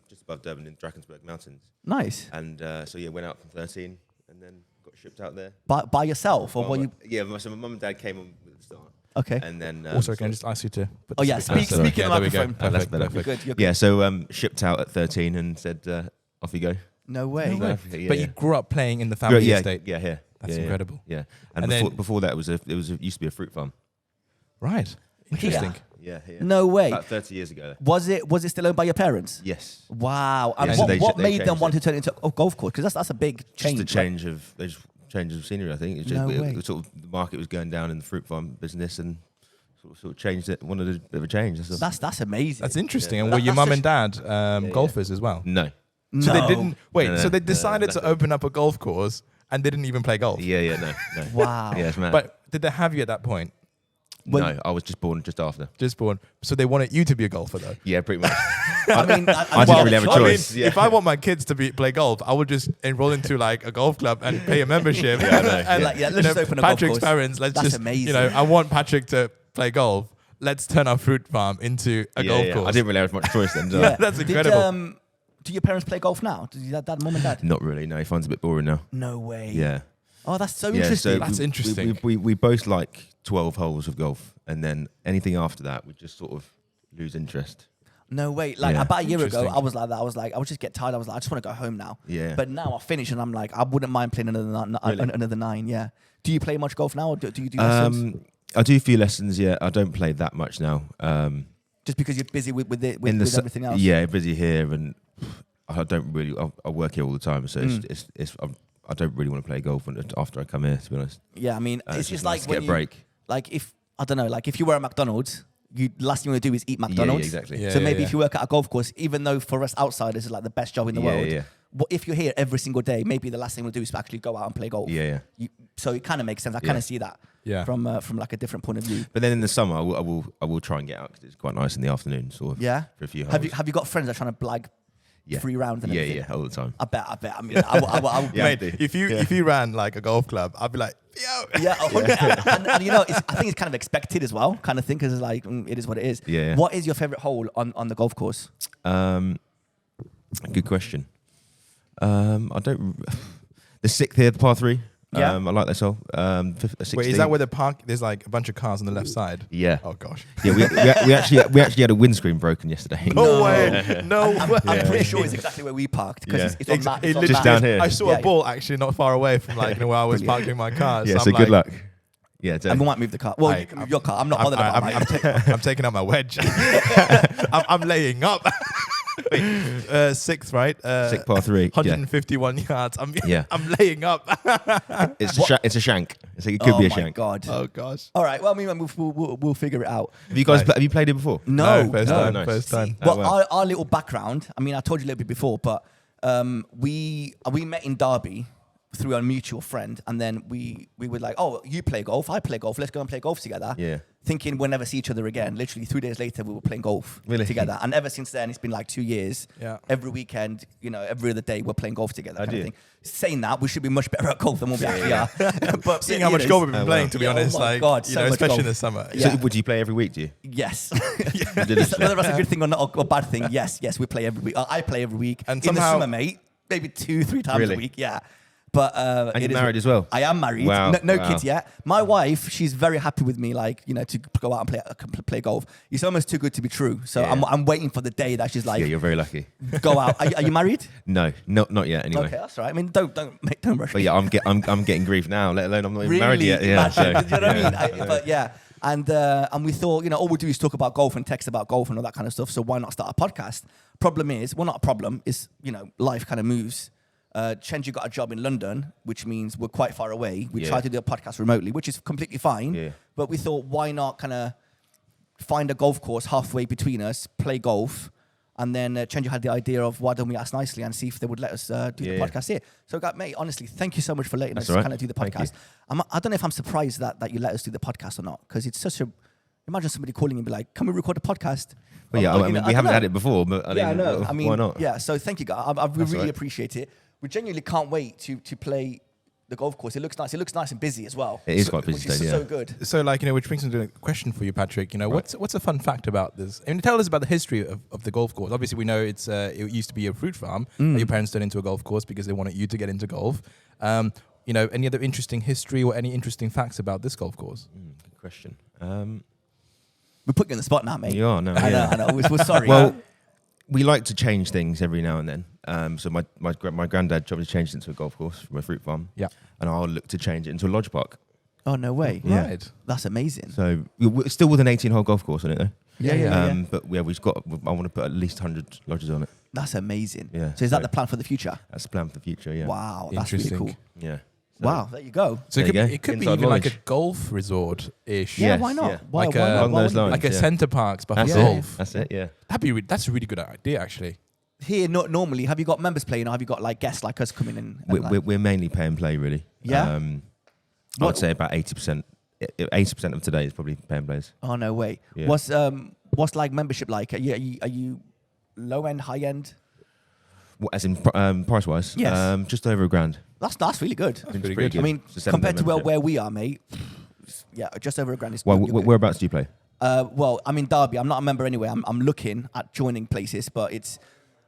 Just above Durban in Drakensberg Mountains. Nice. And went out from 13 and then got shipped out there. By yourself, or were you? Yeah, so my mum and dad came on at the start. Okay. And then also, can I just ask you to? Oh yeah, speaking of the microphone. Perfect. You're good. Yeah, so shipped out at 13 and said, off you go. No way. But you grew up playing in the family estate. Yeah, here. That's incredible. Yeah, and before that, it used to be a fruit farm. Right. Interesting. Yeah. No way. About 30 years ago. Was it still owned by your parents? Yes. Wow. Yeah, And so what they made them changed want to turn it into a golf course? Because that's a big change. Just a change of scenery, I think. It's just, No way. sort of the market was going down in the fruit farm business and sort of changed it. Wanted a bit of a change. That's amazing. That's interesting. And were your mum and dad golfers as well? No. So they didn't wait. No, so they decided to open up a golf course and didn't even play golf. No. Wow. Yeah, it's mad. But did they have you at that point? No, I was just born just after. Just born. So they wanted you to be a golfer, though. Yeah, pretty much. I mean, I didn't really have a choice. I mean, if I want my kids to play golf, I would just enroll into like a golf club and pay a membership. And let's just open a golf Patrick's course. parents. That's amazing. I want Patrick to play golf. Let's turn our fruit farm into a golf course. I didn't really have much choice then. That's incredible. Do your parents play golf now? Do your dad, mum and dad? Not really. No, he finds it a bit boring now. No way. Yeah. Oh, that's so interesting. That's interesting. We both like 12 holes of golf, and then anything after that, we just sort of lose interest. No way. Like about a year ago, Interesting. I was like that. I was like, I would just get tired. I was like, I just want to go home now. Yeah. But now I finish, and I'm like, I wouldn't mind playing another 9. Yeah. Do you play much golf now, or do you do lessons? I do a few lessons. Yeah, I don't play that much now. Just because you're busy with everything else. Yeah, busy here, and I don't really. I work here all the time, so I don't really want to play golf after I come here. To be honest. Yeah, I mean, it's just like nice to when get a break. Like if I don't know, like if you were at McDonald's, last thing you want to do is eat McDonald's. Yeah, exactly. Yeah, so maybe if you work at a golf course, even though for us outsiders it's like the best job in the world. Yeah. What if you're here every single day? Maybe the last thing we'll do is actually go out and play golf. Yeah. So it kind of makes sense. I kind of see that. Yeah. From like a different point of view. But then in the summer, I will try and get out because it's quite nice in the afternoon, sort of. Yeah. For a few hours. Have you got friends that are trying to blag 3 rounds and everything? Yeah, all the time. I bet. I mean, I would. Mate, if you ran like a golf club, I'd be like, yo. Yeah, 100%. And you know, I think it's kind of expected as well, kind of thing, because it's like it is what it is. Yeah. What is your favorite hole on the golf course? Good question. I don't. The 6th here, the par 3. Yeah. I like that hole. 16. Wait, is that where the park? There's like a bunch of cars on the left side. Yeah. Oh gosh. Yeah, we actually had a windscreen broken yesterday. No way. No way. I'm pretty sure it's exactly where we parked because it's on that. It's on Just that. down here. I saw a ball actually not far away from like where I was parking my car. Yeah, so so I'm good like, luck. Yeah, And we might move the car. Well, you can move your car. I'm not bothered about mine. I'm taking out my wedge. I'm laying up. Wait, 6th, right? 6th par 3. 151 yards. I'm laying up. It's a shank. It could be a Oh my shank. God. Oh gosh. All right. Well, I mean, we'll figure it out. Have you guys have you played it before? No. First time. nice. First time. Well, wow. our little background. I mean, I told you a little bit before, but we met in Derby through a mutual friend, and then we were like, oh, you play golf, I play golf, let's go and play golf together. Yeah. Thinking we'll never see each other again. Literally 3 days later, we were playing golf Really? together, and ever since then, it's been like 2 years. Yeah. Every weekend, every other day, we're playing golf together. Kind do. of thing. Saying that, we should be much better at golf than what we actually are. But Seeing how much golf we've been playing, to be Yeah, honest, oh my like God, so much especially golf. in the summer. Yeah. So would you play every week? Do you? Yes. Did it? Whether that's a good thing or not, or bad thing, yes, we play every week. I play every week. And in the somehow- summer, mate, maybe 2-3 times Really? a week, yeah. But And it you're is- married as well? I am married. Wow. No Wow. kids yet. My wife, she's very happy with me, like, to go out and play golf. It's almost too good to be true. So Yeah. I'm waiting for the day that she's like, Yeah, you're very lucky. go out. Are you married? No, not yet. Anyway. Okay, that's all right. I mean, don't rush But me. yeah, I'm getting grief now. Let alone I'm not even Really? married yet. Yeah. So, You know what I mean? But yeah. And we thought, all we do is talk about golf and text about golf and all that kind of stuff. So why not start a podcast? Problem is, well, not a problem. Is life kind of moves. Chenji got a job in London, which means we're quite far away. We tried to do a podcast remotely, which is completely fine. Yeah. But we thought, why not kind of find a golf course halfway between us, play golf, and then Chenji had the idea of why don't we ask nicely and see if they would let us do the podcast here. So, mate, honestly, thank you so much for letting us kind of do the podcast. I don't know if I'm surprised that you let us do the podcast or not, because it's such a... Imagine somebody calling and be like, can we record a podcast? Well, yeah, I mean, we haven't had it before, but I know. I mean, why not? Yeah, so thank you, guys. I really right. appreciate it. We genuinely can't wait to play the golf course. It looks nice. It looks nice and busy as well. It is quite busy which is today, so yeah. good. So, like, which brings me to a question for you, Patrick. What's a fun fact about this? I mean, tell us about the history of the golf course. Obviously, we know it used to be a fruit farm. Your parents turned into a golf course because they wanted you to get into golf. Any other interesting history or any interesting facts about this golf course? Good question. We put you on the spot now, mate. You are, no. I know. We're sorry. Well, we like to change things every now and then. So my granddad tried to change it into a golf course from a fruit farm. Yeah. And I'll look to change it into a lodge park. Oh, no way. Yeah. Right. That's amazing. So we're still with an 18-hole golf course on it, though. Yeah. But yeah, I want to put at least 100 lodges on it. That's amazing. Yeah. So is that the plan for the future? That's the plan for the future, yeah. Wow, that's really Interesting. cool. Yeah. Wow, there you go. So There you go. it could be Inside even like a knowledge. golf resort-ish. Yeah, Yes, why not? yeah. Why, Like why, a- why, Along why those wouldn't- lines. Like a Yeah. Center Parks, but That's for golf. it. That's it, yeah. That's a really good idea, actually. Here, normally, have you got members playing or have you got like guests like us coming in? We're mainly pay and play, really. Yeah? I would say about 80%. 80% of today is probably pay and plays. Oh, no way. Yeah. What's like membership like? Are you low end, high end? What, as in price wise? Yes. Just over $1,000. That's really good. pretty good. I mean, It's a compared to 7-day membership. where we are, mate. Yeah, just over $1,000 is Well, you're good. whereabouts do you play? Well, I'm in Derby. I'm not a member anyway. I'm looking at joining places, but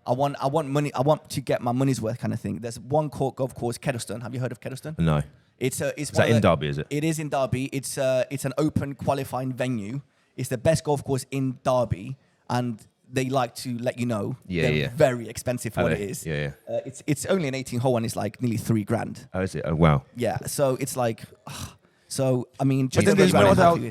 I want money. I want to get my money's worth, kind of thing. There's one golf course, Kettleston. Have you heard of Kettleston? No. It's Is that in Derby, is it? It is in Derby. It's an open qualifying venue. It's the best golf course in Derby, and they like to let you know they're very expensive for what it is. Yeah. It's only an 18-hole and it's like nearly $3,000. Oh, is it? Oh, wow. Yeah, so it's like So I mean, But then just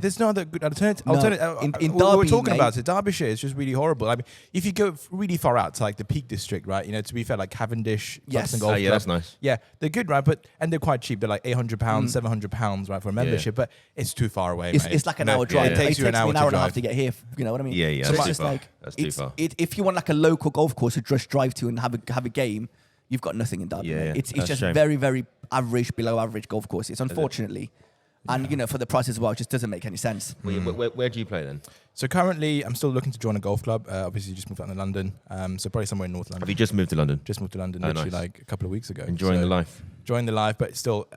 there's no other good alternative. No. In we were Derby, talking mate. about it. Derbyshire is just really horrible. I mean, if you go really far out to like the Peak District, right? You know, to be fair, like Cavendish, Yes. Buxton Golf yeah, Club, that's nice. yeah, they're good, right? And they're quite cheap. They're like £800, £700, right, for a membership. But it's too far away. it's, mate. it's like an You know, hour drive. It takes you an hour me to an hour and a drive. half to get here. You know what I mean? Yeah, So that's it's too just far. like That's too it's- far. if you want like a local golf course to just drive to and have a game, you've got nothing in Derby. Yeah, mate. yeah. It's That's a just shame. very, very average, below average golf courses, unfortunately. And you know, for the price as well, it just doesn't make any sense. Where do you play then? So currently, I'm still looking to join a golf club. Obviously, just moved out to London, so probably somewhere in North London. Have you just moved to London? Just moved to London, Oh, literally nice. like a couple of weeks ago. Enjoying So, the life. Enjoying the life, but still,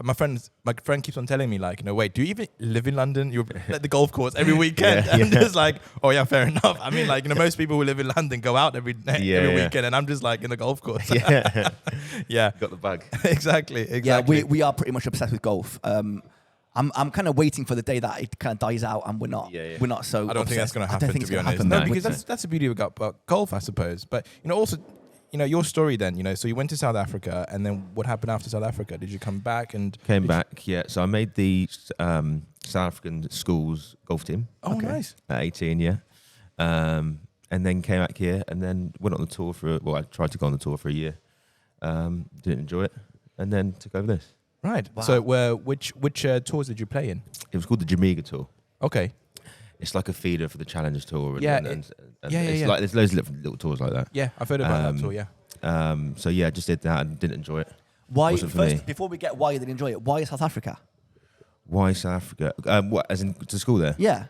my friend keeps on telling me like, you know, wait, do you even live in London? You're at the golf course every weekend. Yeah, I'm just like, oh yeah, fair enough. I mean, like, you know, most people who live in London go out every weekend, and I'm just like in the golf course. Yeah. Yeah, Got the bug. exactly. Yeah, we are pretty much obsessed with golf. I'm kind of waiting for the day that it kind of dies out and we're not so. I don't think that's going to happen. To be honest, no, no, because that's the beauty about golf, I suppose. But you know, also, you know, your story then. You know, so you went to South Africa, and then what happened after South Africa? Did you come back and Came back, yeah. So I made the South African schools golf team Oh, nice. at 18, yeah. And then came back here and then went on the tour I tried to go on the tour for a year. Didn't enjoy it. And then took over this. Right. Wow. So, which tours did you play in? It was called the Jamaica Tour. Okay. It's like a feeder for the Challengers Tour. And, Yeah, and yeah, it's yeah. like there's loads of little tours like that. Yeah, I've heard about that tour. Yeah. So yeah, just did that and didn't enjoy it. Why Wasn't for me. first before we get why you didn't enjoy it? Why South Africa? Why South Africa? What, as in to school there? Yeah.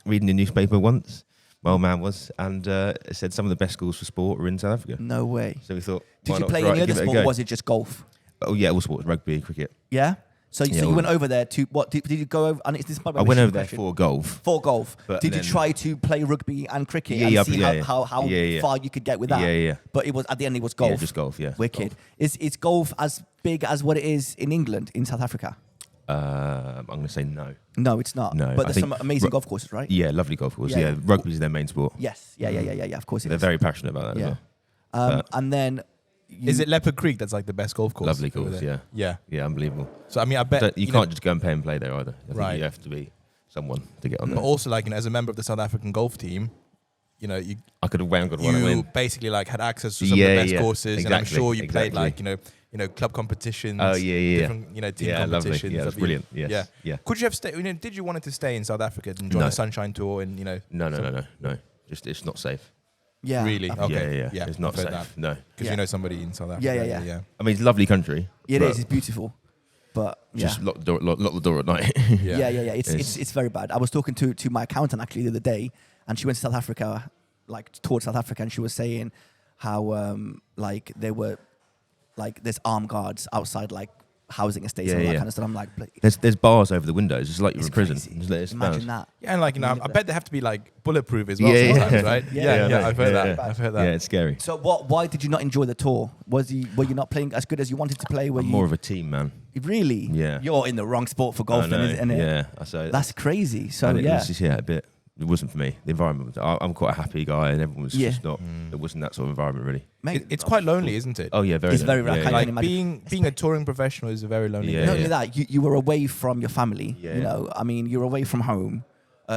Reading the newspaper once, my old man was, and it said some of the best schools for sport are in South Africa. No way. So we thought, Did why you not play try any it, other give it a sport? Or go? was it just golf? Oh yeah, all sports, rugby, cricket. Yeah. So Yeah, you all- went over there to what? Did you go over? And this might be I went over there question. for golf. For golf. But Did you then- try to play rugby and cricket Yeah, and yeah, see yeah, how yeah. far you could get with that? Yeah, yeah. But it was at the end it was golf. Yeah, just golf. Yeah. Wicked. Is golf as big as what it is in England, in South Africa? I'm going to say no. No, it's not. No, But I there's think some amazing ru- golf courses, right? Yeah, lovely golf course. Yeah, Yeah, yeah. rugby's their main sport. Yes. Yeah. Of course it They're is. very passionate about that Yeah. as well. And then Is it Leopard Creek that's like the best golf course? Lovely over course, there? yeah. Yeah. Yeah, unbelievable. So I mean, I bet So you know, can't just go and pay and play there either. I think Right. you have to be someone to get on But there. also, like, you know, as a member of the South African golf team, you know, I could have wangled one and you win. basically like had access to some of Yeah, the best yeah, courses, and I'm exactly, sure you played exactly. like you know club competitions. Oh, yeah. Different, you know, team Yeah, lovely. competitions. Yeah, it was Have you- brilliant. Yes. Yeah. Could you have stayed? You know, did you want to stay in South Africa and join No. a Sunshine Tour? And you know, No. Just it's not safe. yeah. really? Okay. Yeah. It's not I've heard safe. that. No. Because Yeah. you know somebody in South Africa. Yeah. I mean, it's a lovely country. It but is. It's beautiful. But yeah. Just lock the door at night. Yeah. It's very bad. I was talking to my accountant actually the other day, and she went to South Africa, like towards South Africa, and she was saying how like they were like there's armed guards outside like housing estates and all that kind of stuff. I'm like, There's bars over the windows. It's like you're it's in prison. crazy. It's Imagine that. Yeah, and like you know, Really I bad. bet they have to be like bulletproof as well Yeah, sometimes, yeah. right? Yeah, I've heard that. yeah. I've heard that. Yeah, it's scary. So why did you not enjoy the tour? Were you not playing as good as you wanted to play? Were I'm you more of a team man. really? Yeah. You're in the wrong sport for golf, I know, isn't it? Yeah. So That's crazy. So and it yeah. was just, a bit. It wasn't for me. The environment. I'm quite a happy guy, and everyone was Yeah. just not. It wasn't that sort of environment really. Mate, It's quite lonely, isn't it? Oh yeah, very. It's very lonely. rare. Yeah, I yeah. can Like imagine. being a touring professional is a very lonely Yeah, game. Not only that, you were away from your family. Yeah. You know, I mean, you're away from home.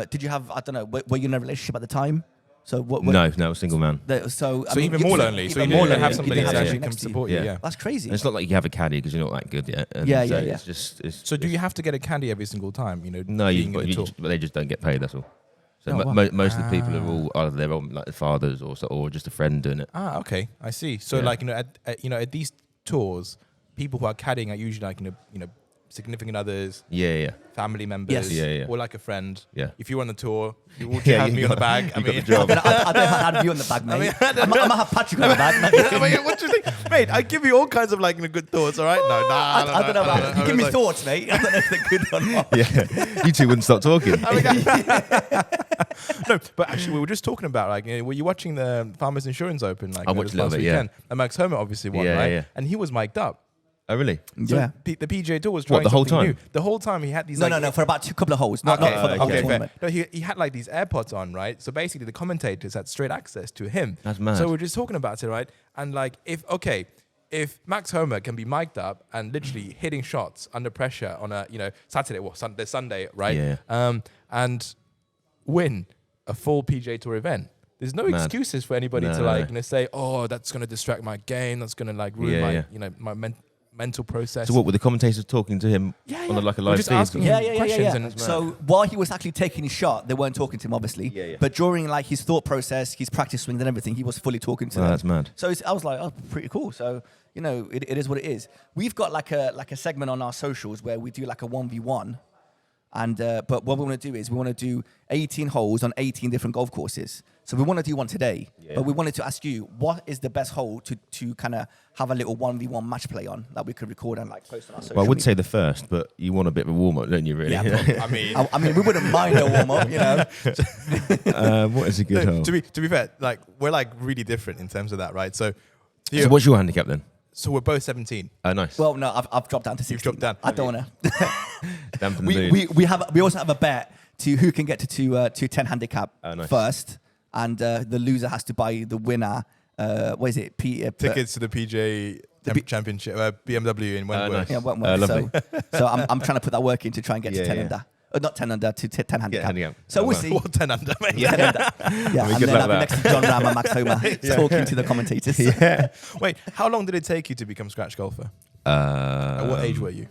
Did you have? I don't know. Were you in a relationship at the time? So what? No, I was single man. So I So mean, even more lonely. So you even more didn't lonely. have You somebody didn't that have actually somebody can next to you. support you. Yeah. Yeah. That's crazy. And it's not like you have a caddy because you're not that good yet. And Yeah, so yeah, yeah. It's just. So do you have to get a caddy every single time? You know, No, being in a tour? but they just don't get paid. That's all. So Oh, wow. most of the people are all either their own like fathers or just a friend doing it. Ah, okay, I see. So Yeah. like at these tours, people who are caddying are usually like you know significant others, Yeah. family members, Yes. Yeah. or like a friend. Yeah. If you're on the tour, you will Yeah, have you me on the got- bag. you I got mean, the job. I don't have you on the bag, mate. I'm gonna have Patrick on the bag. I mean, what do you think, mate? I give you all kinds of like good thoughts. All right, I don't know. I You give me like- thoughts, mate. I don't know if they're good or not. Yeah, you two wouldn't stop talking. No, but actually, we were just talking about like, were you watching the Farmers Insurance Open? Like, I watched this a little last bit, yeah. weekend? And Max Homa obviously won, Yeah, right? yeah. And he was mic'd up. Oh really? So Yeah. the PGA Tour was What, trying the whole something time? new. The whole time he had these. No, like, for about a couple of holes, not for the whole okay, tournament. No, he had like these AirPods on, right? So basically, the commentators had straight access to him. That's mad. So we're just talking about it, right? And like, if Max Homa can be mic'd up and literally hitting shots under pressure on a Saturday or Sunday, right? Yeah. And win a full PGA Tour event. There's no excuses for anybody to say, oh, that's going to distract my game. That's going to ruin my mental process. So what were the commentators talking to him on a live just feed? asking him questions. And so while he was actually taking his shot, they weren't talking to him, obviously. Yeah. But during his thought process, his practice swings and everything, he was fully talking to them. That's mad. So I was like, oh, pretty cool. So it is what it is. We've got like a segment on our socials where we do like a 1v1. And but what we want to do is we want to do 18 holes on 18 different golf courses. So we want to do one today, but we wanted to ask you, what is the best hole to kind of have a little 1v1 match play on that we could record and post on our social Well, I would media? say the first, but you want a bit of a warm up, don't you? Really? Yeah, I mean, we wouldn't mind a warm up, What is a good hole? To be fair, we're really different in terms of that, right? So what's your handicap then? So we're both 17. Oh, nice. Well, no, I've dropped down to 16. You've dropped down. I don't want to. Dampen the mood. We also have a bet to who can get to 10 handicap first, and the loser has to buy the winner. What is it? Tickets to the PGA Championship, BMW in Wentworth. Yeah, Wentworth. Lovely. So I'm trying to put that work in to try and get to 10 under. Not 10 under, to 10 handicap. So we'll see. What 10 under, mate? Yeah, 10 under. Yeah, and then I'll be next to John Ram and Max Homa talking to the commentators. Yeah. Wait, how long did it take you to become scratch golfer? At what age were you?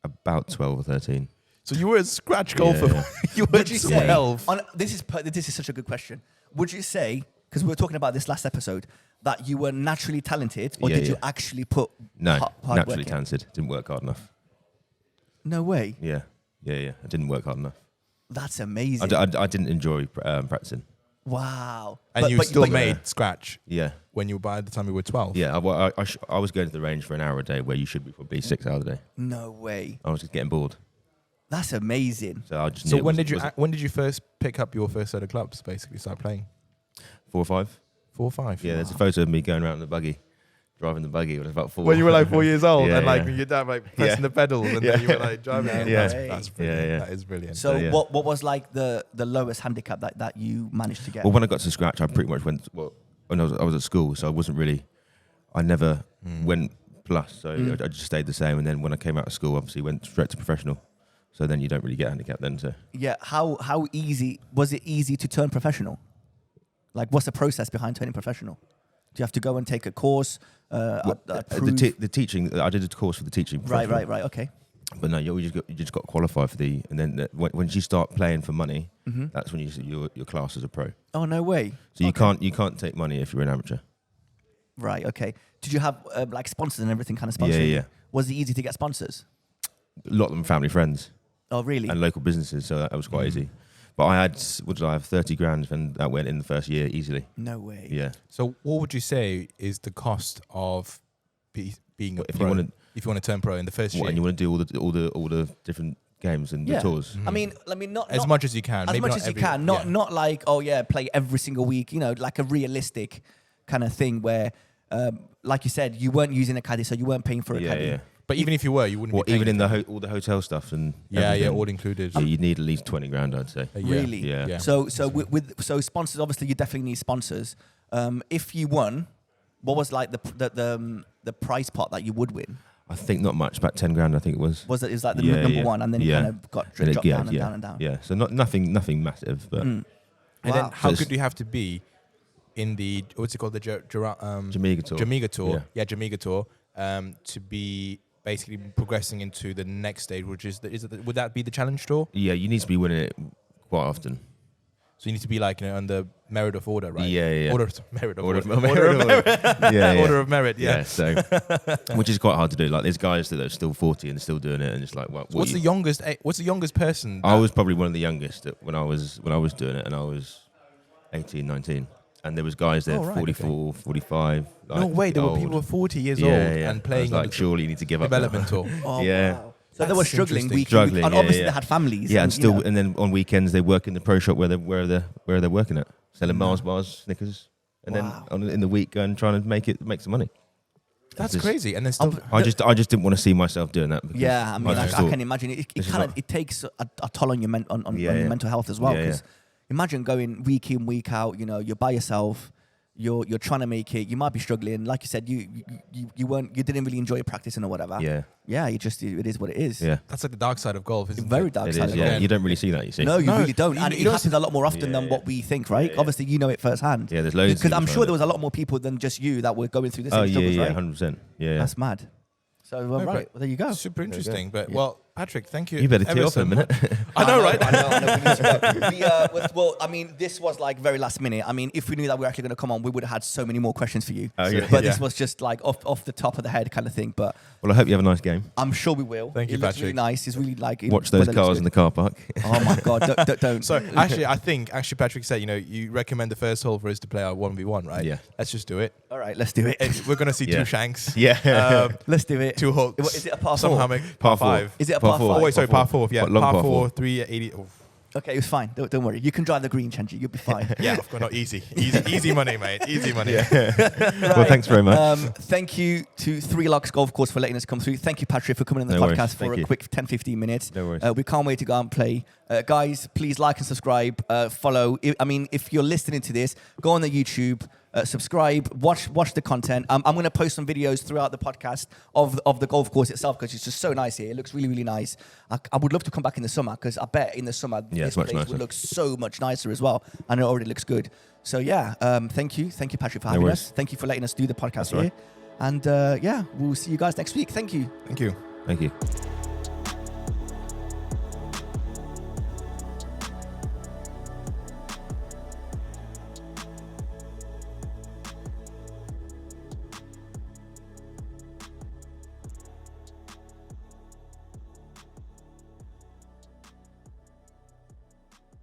About 12 or 13. So you were a scratch golfer. Yeah. You were Would you say? 12. This is such a good question. Would you say, because we were talking about this last episode, that you were naturally talented, or did you actually put hard naturally work in? talented. Didn't work hard enough. No way. Yeah. I didn't work hard enough. That's amazing. I didn't enjoy practicing. Wow. And you still made scratch Yeah. when you by the time you were 12. Yeah. I was going to the range for an hour a day where you should be probably 6 hours a day. No way. I was just getting bored. That's amazing. So I just So knew when did you first pick up your first set of clubs? Basically, start playing 4 or 5. 4 or 5. Yeah, there's a photo of me going around in the buggy, driving the buggy when I was about 4. When you were 4 years old, Yeah, and your dad pressing the pedals, and then you were driving. No Yeah. way. That's brilliant. Yeah. That is brilliant. So yeah. what was like the lowest handicap that you managed to get? Well, when I got to scratch, I pretty much went. Well, when I was at school, so I wasn't really. I never went plus, so I just stayed the same. And then when I came out of school, obviously went straight to professional. So then you don't really get handicap then. So Yeah, how easy was it? Easy to turn professional? Like, what's the process behind turning professional? Do you have to go and take a course? the teaching, I did a course for the teaching. Right. Okay. But no, you just got qualified for and then when you start playing for money, that's when your class as a pro. Oh, no way. So you can't take money if you're an amateur. Right. Okay. Did you have sponsors and everything kind of sponsoring? Yeah. Was it easy to get sponsors? A lot of them family friends. Oh, really? And local businesses, so that was quite easy. But I had, 30 grand, and that went in the first year easily. No way. Yeah. So what would you say is the cost of being a If pro? you want to turn pro in the first year? and you want to do all the different games and the tours. I mean, not as much as you can. As maybe much not as you every- can. Not yeah. not like, oh yeah, play every single week. Like a realistic kind of thing where, like you said, you weren't using a caddy, so you weren't paying for a caddy. Yeah. But even if you were, you wouldn't be paying Even in attention. all the hotel stuff and Yeah, everything. all included. Yeah, you'd need at least 20 grand, I'd say. Really? Yeah. So with sponsors, obviously you definitely need sponsors. If you won, what was like the prize pot that you would win? I think not much, about 10 grand, I think it was. Was it like the number one, and then it kind of got dropped down and down and down? Yeah, so nothing massive, but And Wow. then how So good do you have to be in the, what's it called, the Jamaica tour. Jamaica Tour? Yeah. Jamaica Tour, to be basically progressing into the next stage, which is, would that be the Challenge Tour? Yeah, you need to be winning it quite often. So you need to be on the merit of order, right? Yeah. Order of merit. Order of merit. Yeah. Order of merit, yeah. So, which is quite hard to do. Like, there's guys that are still 40 and still doing it, and it's like, what? What's the youngest person? I was probably one of the youngest when I was doing it, and I was 18, 19. And there was guys there, 44, 45. No way, there were people 40 years old and playing I was like, surely you need to give up. development tour. Oh, Yeah. wow. So they were That's struggling interesting. week, Struggling, and yeah, obviously yeah. they had families. Yeah, and still, and then on weekends they work in the pro shop where they're working at, selling Mars bars, Snickers, and Wow. then in the week going trying to make some money. That's Just- crazy. And then still, I just didn't want to see myself doing that. Because Yeah, I mean, just I thought, can imagine it. this is It takes a toll on your on Yeah, your yeah. mental health as well. Yeah, Because imagine going week in, week out. You're by yourself. You're trying to make it. You might be struggling. Like you said, you didn't really enjoy practicing or whatever. Yeah. Yeah, it is what it is. Yeah. That's like the dark side of golf, isn't it? Very dark It side is, of yeah. golf. You don't really see that, you see. No, you really don't. And you it happens a lot more often than what we think, right? Yeah. Obviously, you know it firsthand. Yeah, there's loads. Because I'm sure there was a lot more people than just you that were going through the Oh, same struggles, yeah, right? 100%. Yeah. That's mad. So, No, right, well, there you go. Super interesting. But, Yeah. well, Patrick, thank you. You better ever tee off so in a minute. I know, right? I know. We need to go. Well, I mean, this was like very last minute. I mean, if we knew that we were actually going to come on, we would have had so many more questions for you. Oh, yeah. But this Yeah. was just like off the top of the head kind of thing. But Well, I hope you have a nice game. I'm sure we will. Thank you, It looks really Patrick. nice. It's really like Watch those cars in the car park. Oh my God! Don't. So actually, I think Patrick said, you recommend the first hole for us to play our 1v1, right? Yeah. Let's just do it. All right, let's do it. And we're gonna see Yeah. two shanks. Yeah. Let's do it. Two hooks. Is it a par Some four? hammock. Par Par four. five. Is it a Par par four. five? Oh wait, sorry, par four. Yeah, But long par par four, four. 380. Oh. Okay, it was fine. Don't worry. You can drive the green, Chenji. You'll be fine. Yeah, of course, not easy money, mate. Easy money. Well, thanks very much. Thank you to Three Locks Golf Course for letting us come through. Thank you, Patrick, for coming on the No worries. podcast for Thank a you. quick 10-15 minutes. No worries. We can't wait to go out and play. Guys, please like and subscribe. Follow. If you're listening to this, go on the YouTube. Subscribe, watch the content. I'm going to post some videos throughout the podcast of the golf course itself because it's just so nice here. It looks really, really nice. I would love to come back in the summer because I bet in the summer Yeah, this it's much place nicer. would look so much nicer as well. And it already looks good. So yeah, thank you, Patrick, for No having worries. us. Thank you for letting us do the podcast That's all here. right. And yeah, we'll see you guys next week. Thank you. Thank you. Thank you.